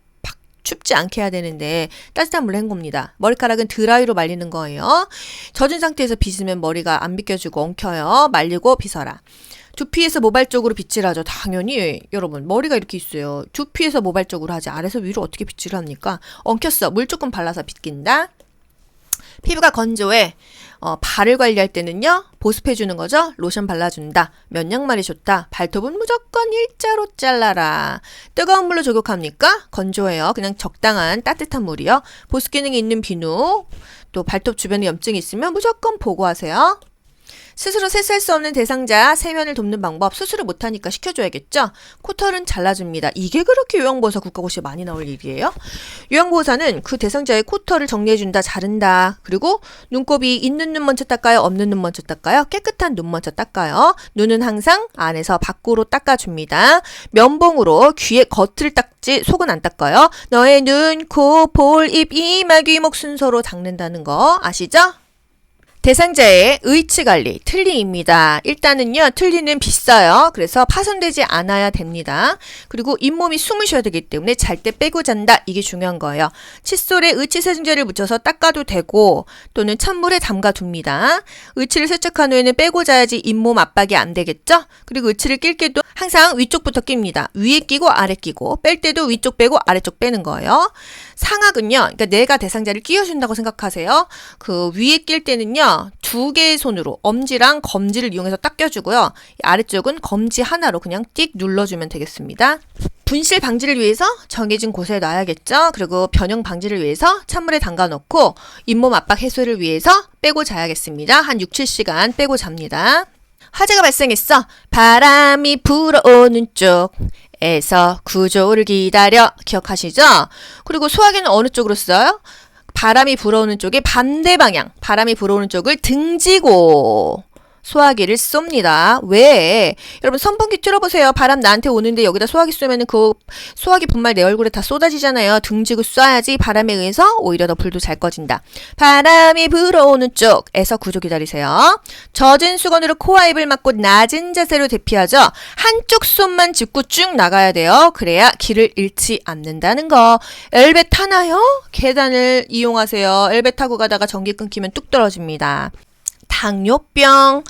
춥지 않게 해야 되는데 따뜻한 물로 헹굽니다. 머리카락은 드라이로 말리는 거예요. 젖은 상태에서 빗으면 머리가 안 빗겨지고 엉켜요. 말리고 빗어라. 두피에서 모발 쪽으로 빗질 하죠. 당연히 여러분 머리가 이렇게 있어요. 두피에서 모발 쪽으로 하지 아래서 위로 어떻게 빗질을 합니까? 엉켰어. 물 조금 발라서 빗긴다. 피부가 건조해. 발을 관리할 때는요. 보습해주는 거죠. 로션 발라준다. 면역말이 좋다. 발톱은 무조건 일자로 잘라라. 뜨거운 물로 조격합니까? 건조해요. 그냥 적당한 따뜻한 물이요. 보습 기능이 있는 비누. 또 발톱 주변에 염증이 있으면 무조건 보고하세요. 스스로 세수할 수 없는 대상자 세면을 돕는 방법. 수술을 못하니까 시켜줘야겠죠. 코털은 잘라줍니다. 이게 그렇게 요양보호사 국가고시에 많이 나올 일이에요? 요양보호사는 그 대상자의 코털을 정리해준다. 자른다. 그리고 눈곱이 있는 눈 먼저 닦아요? 없는 눈 먼저 닦아요? 깨끗한 눈 먼저 닦아요. 눈은 항상 안에서 밖으로 닦아줍니다. 면봉으로 귀의 겉을 닦지 속은 안 닦아요. 너의 눈, 코, 볼, 입, 이마, 귀, 목 순서로 닦는다는 거 아시죠? 대상자의 의치관리, 틀니입니다. 일단은요, 틀니는 비싸요. 그래서 파손되지 않아야 됩니다. 그리고 잇몸이 숨을 쉬어야 되기 때문에 잘 때 빼고 잔다. 이게 중요한 거예요. 칫솔에 의치세정제를 묻혀서 닦아도 되고 또는 찬물에 담가둡니다. 의치를 세척한 후에는 빼고 자야지 잇몸 압박이 안 되겠죠? 그리고 의치를 낄 때도 항상 위쪽부터 낍니다. 위에 끼고 아래 끼고 뺄 때도 위쪽 빼고 아래쪽 빼는 거예요. 상악은요, 그러니까 내가 대상자를 끼워준다고 생각하세요. 그 위에 낄 때는요, 두 개의 손으로 엄지랑 검지를 이용해서 딱 껴주고요. 아래쪽은 검지 하나로 그냥 띡 눌러주면 되겠습니다. 분실 방지를 위해서 정해진 곳에 놔야겠죠. 그리고 변형 방지를 위해서 찬물에 담가 놓고 잇몸 압박 해소를 위해서 빼고 자야겠습니다. 한 6, 7시간 빼고 잡니다. 화재가 발생했어. 바람이 불어오는 쪽에서 구조를 기다려. 기억하시죠? 그리고 소화기는 어느 쪽으로 써요? 바람이 불어오는 쪽의 반대 방향, 바람이 불어오는 쪽을 등지고 소화기를 쏩니다. 왜? 여러분 선풍기 틀어보세요. 바람 나한테 오는데 여기다 소화기 쏘면은 그 소화기 분말 내 얼굴에 다 쏟아지잖아요. 등지고 쏴야지 바람에 의해서 오히려 더 불도 잘 꺼진다. 바람이 불어오는 쪽에서 구조 기다리세요. 젖은 수건으로 코와 입을 막고 낮은 자세로 대피하죠. 한쪽 손만 짚고 쭉 나가야 돼요. 그래야 길을 잃지 않는다는 거. 엘베 타나요? 계단을 이용하세요. 엘베 타고 가다가 전기 끊기면 뚝 떨어집니다. 당뇨병,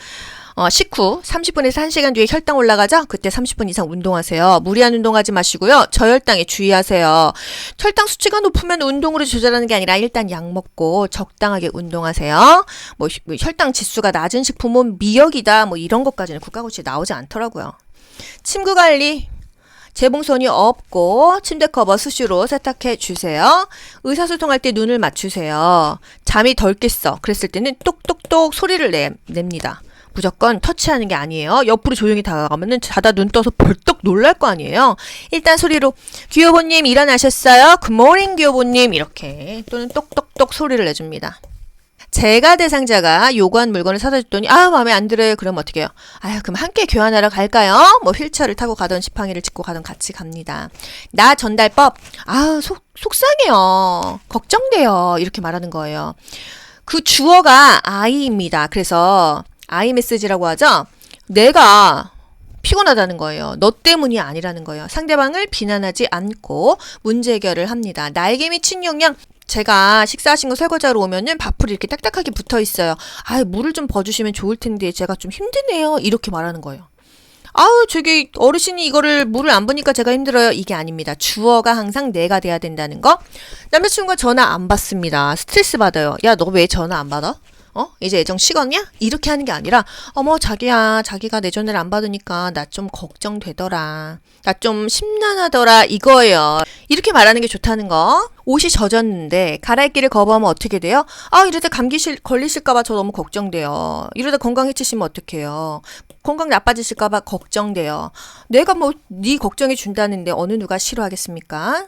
식후 30분에서 1시간 뒤에 혈당 올라가죠? 그때 30분 이상 운동하세요. 무리한 운동하지 마시고요. 저혈당에 주의하세요. 혈당 수치가 높으면 운동으로 조절하는 게 아니라 일단 약 먹고 적당하게 운동하세요. 뭐 혈당 지수가 낮은 식품은 미역이다. 뭐 이런 것까지는 국가고시에 나오지 않더라고요. 침구 관리. 재봉선이 없고 침대 커버 수시로 세탁해 주세요. 의사소통할 때 눈을 맞추세요. 잠이 덜 깼어. 그랬을 때는 똑똑똑 소리를 냅니다. 무조건 터치하는 게 아니에요. 옆으로 조용히 다가가면은 자다 눈 떠서 벌떡 놀랄 거 아니에요. 일단 소리로 귀여보님 일어나셨어요? 굿모닝 귀여보님 이렇게 또는 똑똑똑 소리를 내줍니다. 제가 대상자가 요구한 물건을 사다 줬더니 마음에 안 들어요. 그럼 어떻게 해요? 그럼 함께 교환하러 갈까요? 뭐 휠체어를 타고 가던 지팡이를 짚고 가던 같이 갑니다. 나 전달법 속상해요. 걱정돼요. 이렇게 말하는 거예요. 그 주어가 I입니다. 그래서 I 메시지라고 하죠. 내가 피곤하다는 거예요. 너 때문이 아니라는 거예요. 상대방을 비난하지 않고 문제 해결을 합니다. 나에게 미친 영향. 제가 식사하신 거 설거지하러 오면은 밥풀이 이렇게 딱딱하게 붙어 있어요. 물을 좀 버주시면 좋을 텐데 제가 좀 힘드네요. 이렇게 말하는 거예요. 저기 어르신이 이거를 물을 안 보니까 제가 힘들어요. 이게 아닙니다. 주어가 항상 내가 돼야 된다는 거. 남자친구가 전화 안 받습니다. 스트레스 받아요. 야, 너 왜 전화 안 받아? 이제 애정 식었냐? 이렇게 하는 게 아니라 자기야, 자기가 내 전화를 안 받으니까 나 좀 걱정되더라. 나 좀 심란하더라. 이거예요. 이렇게 말하는 게 좋다는 거. 옷이 젖었는데 갈아입기를 거부하면 어떻게 돼요? 이러다 감기 걸리실까봐 저 너무 걱정돼요. 이러다 건강 해치시면 어떡해요? 건강 나빠지실까봐 걱정돼요. 내가 네 걱정해 준다는데 어느 누가 싫어하겠습니까?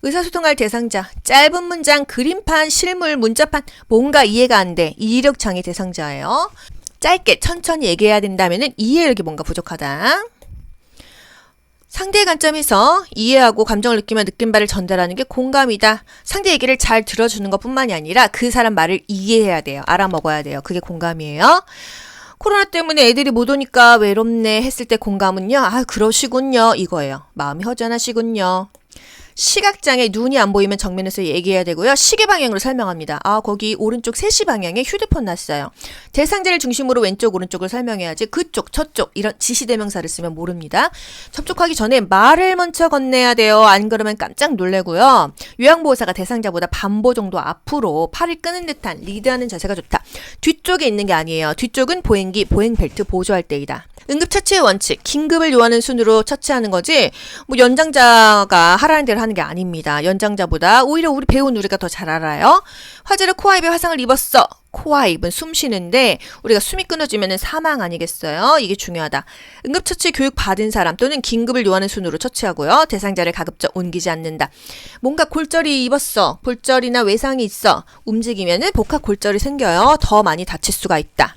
의사소통할 대상자, 짧은 문장, 그림판, 실물, 문자판, 뭔가 이해가 안 돼. 이해력장애 대상자예요. 짧게 천천히 얘기해야 된다면 이해력이 뭔가 부족하다. 상대의 관점에서 이해하고 감정을 느끼며 느낀 바를 전달하는 게 공감이다. 상대 얘기를 잘 들어주는 것뿐만이 아니라 그 사람 말을 이해해야 돼요. 알아먹어야 돼요. 그게 공감이에요. 코로나 때문에 애들이 못 오니까 외롭네 했을 때 공감은요. 그러시군요. 이거예요. 마음이 허전하시군요. 시각장애 눈이 안 보이면 정면에서 얘기해야 되고요. 시계 방향으로 설명합니다. 거기 오른쪽 3시 방향에 휴대폰 놨어요. 대상자를 중심으로 왼쪽 오른쪽을 설명해야지 그쪽 저쪽 이런 지시대명사를 쓰면 모릅니다. 접촉하기 전에 말을 먼저 건네야 돼요. 안 그러면 깜짝 놀래고요. 요양보호사가 대상자보다 반보 정도 앞으로 팔을 끄는 듯한 리드하는 자세가 좋다. 뒤쪽에 있는 게 아니에요. 뒤쪽은 보행기, 보행벨트 보조할 때이다. 응급처치의 원칙, 긴급을 요하는 순으로 처치하는 거지 연장자가 하라는 대로 하는 게 아닙니다. 연장자보다 오히려 우리 배운 우리가 더 잘 알아요. 화재로 코와 입에 화상을 입었어. 코와 입은 숨 쉬는데 우리가 숨이 끊어지면 사망 아니겠어요? 이게 중요하다. 응급처치 교육 받은 사람 또는 긴급을 요하는 순으로 처치하고요. 대상자를 가급적 옮기지 않는다. 뭔가 골절이 입었어. 골절이나 외상이 있어. 움직이면 복합 골절이 생겨요. 더 많이 다칠 수가 있다.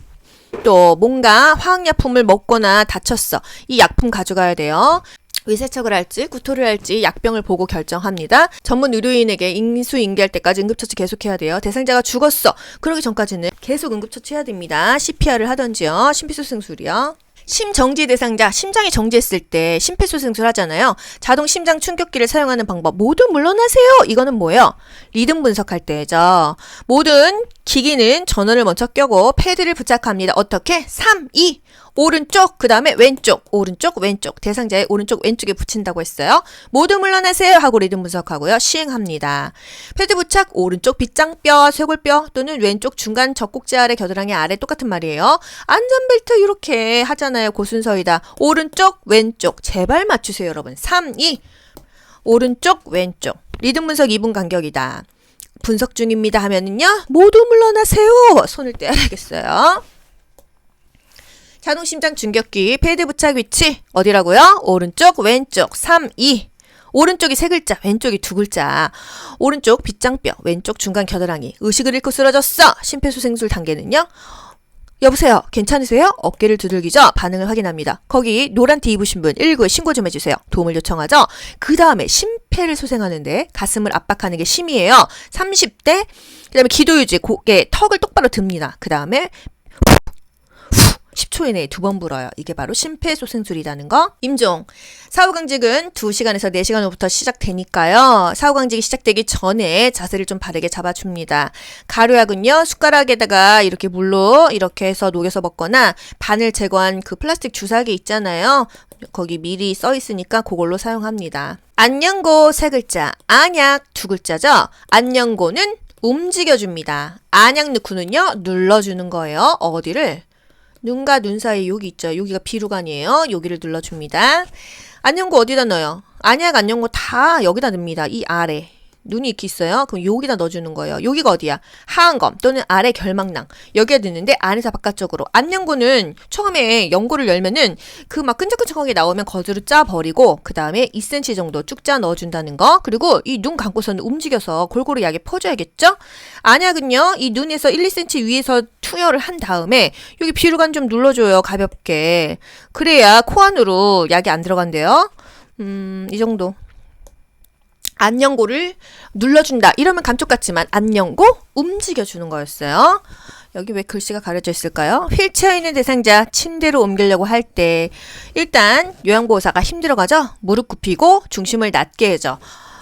또 뭔가 화학약품을 먹거나 다쳤어. 이 약품 가져가야 돼요. 의사척을 할지 구토를 할지 약병을 보고 결정합니다. 전문 의료인에게 인수인계할 때까지 응급처치 계속해야 돼요. 대상자가 죽었어. 그러기 전까지는 계속 응급처치해야 됩니다. CPR을 하던지요. 심폐소생술이요. 심정지 대상자, 심장이 정지했을 때 심폐소생술 하잖아요. 자동 심장 충격기를 사용하는 방법 모두 물러나세요. 이거는 뭐예요? 리듬 분석할 때죠. 모든 기기는 전원을 먼저 껴고 패드를 부착합니다. 어떻게? 3, 2, 오른쪽, 그 다음에 왼쪽, 오른쪽, 왼쪽. 대상자의 오른쪽, 왼쪽에 붙인다고 했어요. 모두 물러나세요 하고 리듬 분석하고요. 시행합니다. 패드 부착, 오른쪽 빗장뼈, 쇄골뼈 또는 왼쪽 중간 젖꼭지 아래 겨드랑이 아래 똑같은 말이에요. 안전벨트 이렇게 하잖아요. 그 순서이다. 오른쪽, 왼쪽. 제발 맞추세요, 여러분. 3, 2, 오른쪽, 왼쪽. 리듬 분석 2분 간격이다. 분석 중입니다 하면은요. 모두 물러나세요. 손을 떼야겠어요. 자동 심장 충격기 패드 부착 위치 어디라고요? 오른쪽, 왼쪽. 3, 2. 오른쪽이 세 글자, 왼쪽이 두 글자. 오른쪽 빗장뼈, 왼쪽 중간 겨드랑이. 의식을 잃고 쓰러졌어. 심폐소생술 단계는요. 여보세요. 괜찮으세요? 어깨를 두들기죠. 반응을 확인합니다. 거기 노란 티 입으신 분 119에 신고 좀 해주세요. 도움을 요청하죠. 그 다음에 심폐를 소생하는데 가슴을 압박하는 게 심이에요. 30대. 그 다음에 기도 유지, 고개, 턱을 똑바로 듭니다. 그 다음에 10초 이내에 2번 불어요. 이게 바로 심폐소생술이라는 거. 임종. 사후강직은 2시간에서 4시간 후부터 시작되니까요. 사후강직이 시작되기 전에 자세를 좀 바르게 잡아줍니다. 가루약은요. 숟가락에다가 이렇게 물로 이렇게 해서 녹여서 먹거나 바늘 제거한 그 플라스틱 주사기 있잖아요. 거기 미리 써 있으니까 그걸로 사용합니다. 안녕고 3글자, 안약 2글자죠. 안녕고는 움직여줍니다. 안약 넣고는요. 눌러주는 거예요. 어디를? 눈과 눈 사이 여기 있죠. 여기가 비루관이에요. 여기를 눌러줍니다. 안녕고 어디다 넣어요? 안약 안녕고 다 여기다 넣습니다. 이 아래. 눈이 이렇게 있어요. 그럼 여기다 넣어주는 거예요. 여기가 어디야? 하안검 또는 아래 결막낭. 여기에 넣는데 안에서 바깥쪽으로. 안연고는 처음에 연고를 열면은 그 막 끈적끈적하게 나오면 거즈로 짜버리고 그 다음에 2cm 정도 쭉 짜 넣어준다는 거. 그리고 이 눈 감고서는 움직여서 골고루 약에 퍼줘야겠죠? 안약은요. 이 눈에서 1, 2cm 위에서 투여를 한 다음에 여기 비루관 좀 눌러줘요. 가볍게. 그래야 코 안으로 약이 안 들어간대요. 이 정도. 안녕고를 눌러준다. 이러면 감쪽 같지만 안녕고 움직여주는 거였어요. 여기 왜 글씨가 가려져 있을까요? 휠체어에 있는 대상자 침대로 옮기려고 할 때 일단 요양보호사가 힘들어가죠. 무릎 굽히고 중심을 낮게 해줘.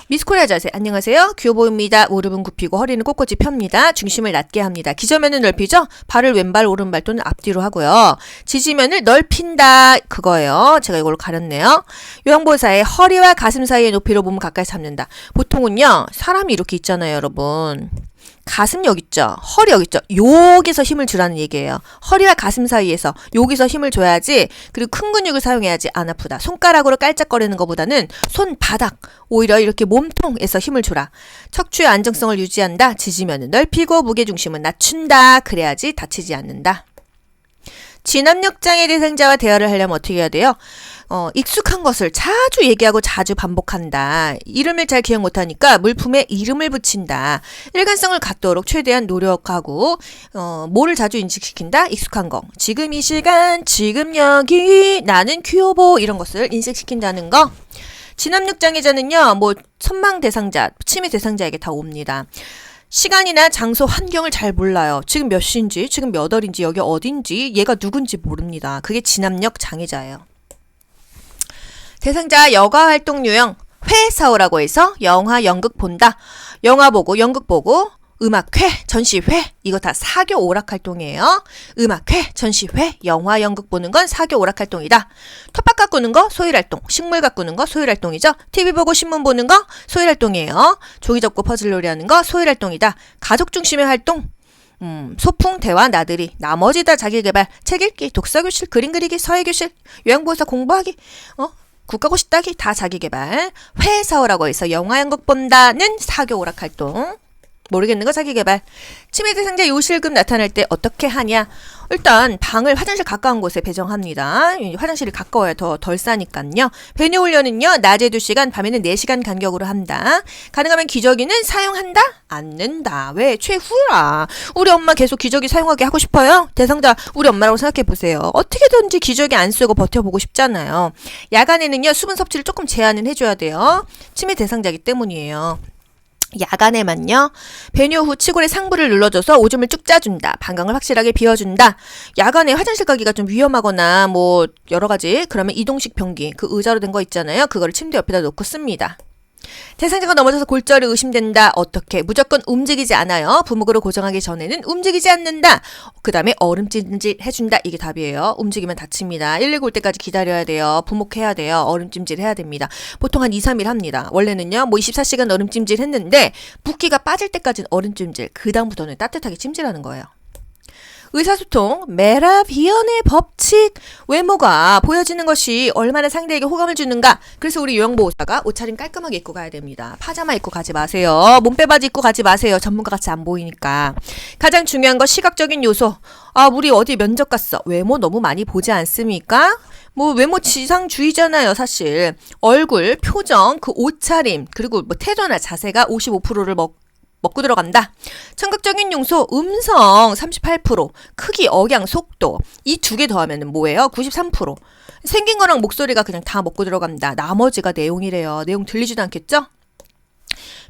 미스코리아 자세. 안녕하세요. 교보입니다. 무릎은 굽히고 허리는 꼿꼿이 펴니다. 중심을 낮게 합니다. 기저면을 넓히죠. 발을 왼발 오른발 또는 앞뒤로 하고요. 지지면을 넓힌다. 그거예요. 제가 이걸로 가렸네요. 요양보호사의 허리와 가슴 사이의 높이로 몸을 가까이 잡는다. 보통은요. 사람이 이렇게 있잖아요. 여러분. 가슴 여기 있죠. 허리 여기 있죠. 여기서 힘을 주라는 얘기예요. 허리와 가슴 사이에서 여기서 힘을 줘야지. 그리고 큰 근육을 사용해야지 안 아프다. 손가락으로 깔짝거리는 것보다는 손바닥 오히려 이렇게 몸통에서 힘을 줘라. 척추의 안정성을 유지한다. 지지면은 넓히고 무게중심은 낮춘다. 그래야지 다치지 않는다. 진압력장애 대상자와 대화를 하려면 어떻게 해야 돼요? 익숙한 것을 자주 얘기하고 자주 반복한다. 이름을 잘 기억 못하니까 물품에 이름을 붙인다. 일관성을 갖도록 최대한 노력하고 뭐를 자주 인식시킨다? 익숙한 거. 지금 이 시간, 지금 여기, 나는 큐오보 이런 것을 인식시킨다는 거. 진압력장애자는요. 뭐 선망 대상자, 치매 대상자에게 다 옵니다. 시간이나 장소, 환경을 잘 몰라요. 지금 몇 시인지, 지금 몇 월인지, 여기 어딘지, 얘가 누군지 모릅니다. 그게 진압력 장애자예요. 대상자 여가 활동 유형 회사오라고 해서 영화, 연극 본다. 영화 보고, 연극 보고, 음악회, 전시회 이거 다 사교 오락 활동이에요. 음악회, 전시회, 영화, 연극 보는 건 사교 오락 활동이다. 텃밭 가꾸는 거 소일 활동, 식물 가꾸는 거 소일 활동이죠. TV 보고 신문 보는 거 소일 활동이에요. 종이 접고 퍼즐 놀이하는 거 소일 활동이다. 가족 중심의 활동 소풍, 대화, 나들이, 나머지 다 자기개발, 책 읽기, 독서교실, 그림 그리기, 서예교실, 요양보호사 공부하기, 국가고시 따기 다 자기개발. 회사오라고 해서 영화, 연극 본다는 사교 오락 활동. 모르겠는 거 자기 개발. 치매 대상자 요실금 나타날 때 어떻게 하냐? 일단 방을 화장실 가까운 곳에 배정합니다. 화장실이 가까워야 덜 싸니까요. 배뇨 훈련은요. 낮에 2시간, 밤에는 4시간 간격으로 한다. 가능하면 기저귀는 사용한다? 않는다. 왜? 최후라. 우리 엄마 계속 기저귀 사용하게 하고 싶어요? 대상자 우리 엄마라고 생각해 보세요. 어떻게든지 기저귀 안 쓰고 버텨보고 싶잖아요. 야간에는요. 수분 섭취를 조금 제한은 해줘야 돼요. 치매 대상자이기 때문이에요. 야간에만요. 배뇨 후 치골의 상부를 눌러줘서 오줌을 쭉 짜준다. 방광을 확실하게 비워준다. 야간에 화장실 가기가 좀 위험하거나 뭐 여러 가지 그러면 이동식 변기 그 의자로 된 거 있잖아요. 그거를 침대 옆에다 놓고 씁니다. 대상자가 넘어져서 골절이 의심된다. 어떻게? 무조건 움직이지 않아요. 부목으로 고정하기 전에는 움직이지 않는다. 그 다음에 얼음찜질 해준다. 이게 답이에요. 움직이면 다칩니다. 119 올 때까지 기다려야 돼요. 부목해야 돼요. 얼음찜질 해야 됩니다. 보통 한 2, 3일 합니다. 원래는요. 뭐 24시간 얼음찜질 했는데 붓기가 빠질 때까지는 얼음찜질. 그 다음부터는 따뜻하게 찜질하는 거예요. 의사소통, 메라비언의 법칙, 외모가 보여지는 것이 얼마나 상대에게 호감을 주는가. 그래서 우리 요양보호사가 옷차림 깔끔하게 입고 가야 됩니다. 파자마 입고 가지 마세요. 몸빼바지 입고 가지 마세요. 전문가같이 안 보이니까. 가장 중요한 건 시각적인 요소. 우리 어디 면접 갔어. 외모 너무 많이 보지 않습니까? 뭐 외모 지상주의잖아요, 사실. 얼굴, 표정, 그 옷차림, 그리고 뭐 태도나 자세가 55%를 먹고 들어간다. 청각적인 요소, 음성 38%, 크기, 억양, 속도 이 2개 더하면 뭐예요? 93%. 생긴 거랑 목소리가 그냥 다 먹고 들어간다. 나머지가 내용이래요. 내용 들리지도 않겠죠?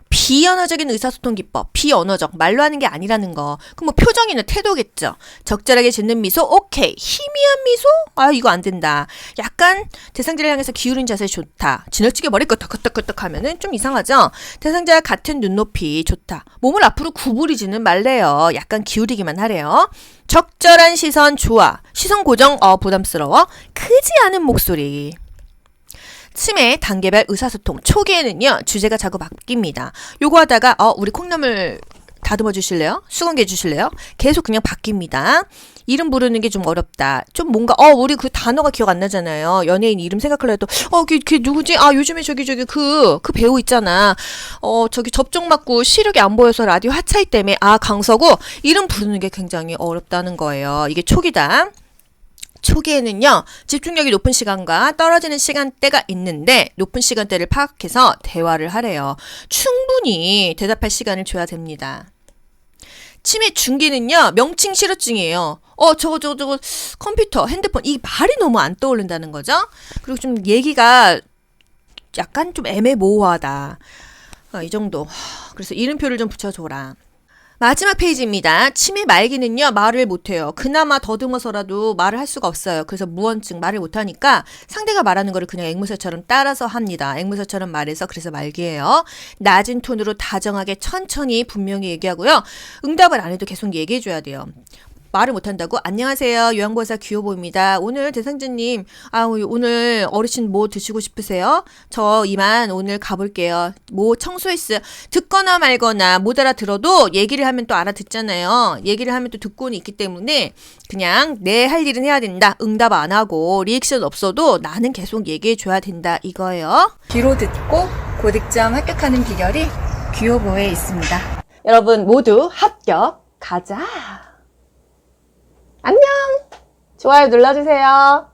비언어적인 의사소통 기법, 비언어적, 말로 하는 게 아니라는 거. 그럼 뭐 표정이나 태도겠죠. 적절하게 짓는 미소, 오케이. 희미한 미소? 이거 안 된다. 약간 대상자를 향해서 기울인 자세 좋다. 지나치게 머리 끄덕끄덕끄덕 하면은 좀 이상하죠? 대상자와 같은 눈높이 좋다. 몸을 앞으로 구부리지는 말래요. 약간 기울이기만 하래요. 적절한 시선 좋아. 시선 고정, 부담스러워. 크지 않은 목소리. 치매 단계별 의사소통 초기에는요 주제가 자꾸 바뀝니다. 요거 하다가 우리 콩나물 다듬어 주실래요? 수건개 주실래요? 계속 그냥 바뀝니다. 이름 부르는 게 좀 어렵다. 좀 뭔가 우리 그 단어가 기억 안 나잖아요. 연예인 이름 생각하려 해도 걔 누구지? 요즘에 저기 그 배우 있잖아. 저기 접종 맞고 시력이 안 보여서 라디오 하차이 때문에 강서구 이름 부르는 게 굉장히 어렵다는 거예요. 이게 초기다. 초기에는요 집중력이 높은 시간과 떨어지는 시간대가 있는데 높은 시간대를 파악해서 대화를 하래요. 충분히 대답할 시간을 줘야 됩니다. 치매 중기는요 명칭 실어증이에요. 저거 컴퓨터 핸드폰 이 말이 너무 안 떠오른다는 거죠. 그리고 좀 얘기가 약간 좀 애매모호하다. 이 정도. 그래서 이름표를 좀 붙여줘라. 마지막 페이지입니다. 치매 말기는요 말을 못해요. 그나마 더듬어서라도 말을 할 수가 없어요. 그래서 무언증 말을 못하니까 상대가 말하는 거를 그냥 앵무새처럼 따라서 합니다. 앵무새처럼 말해서 그래서 말기예요. 낮은 톤으로 다정하게 천천히 분명히 얘기하고요. 응답을 안 해도 계속 얘기해줘야 돼요. 말을 못한다고? 안녕하세요. 요양보호사 규호보입니다. 오늘 대상자님, 오늘 어르신 뭐 드시고 싶으세요? 저 이만 오늘 가볼게요. 뭐 청소했어요. 듣거나 말거나 못 알아들어도 얘기를 하면 또 알아듣잖아요. 얘기를 하면 또 듣고는 있기 때문에 그냥 내 할 일은 해야 된다. 응답 안 하고 리액션 없어도 나는 계속 얘기해줘야 된다. 이거예요. 귀로 듣고 고득점 합격하는 비결이 규호보에 있습니다. 여러분 모두 합격. 가자. 안녕. 좋아요 눌러주세요.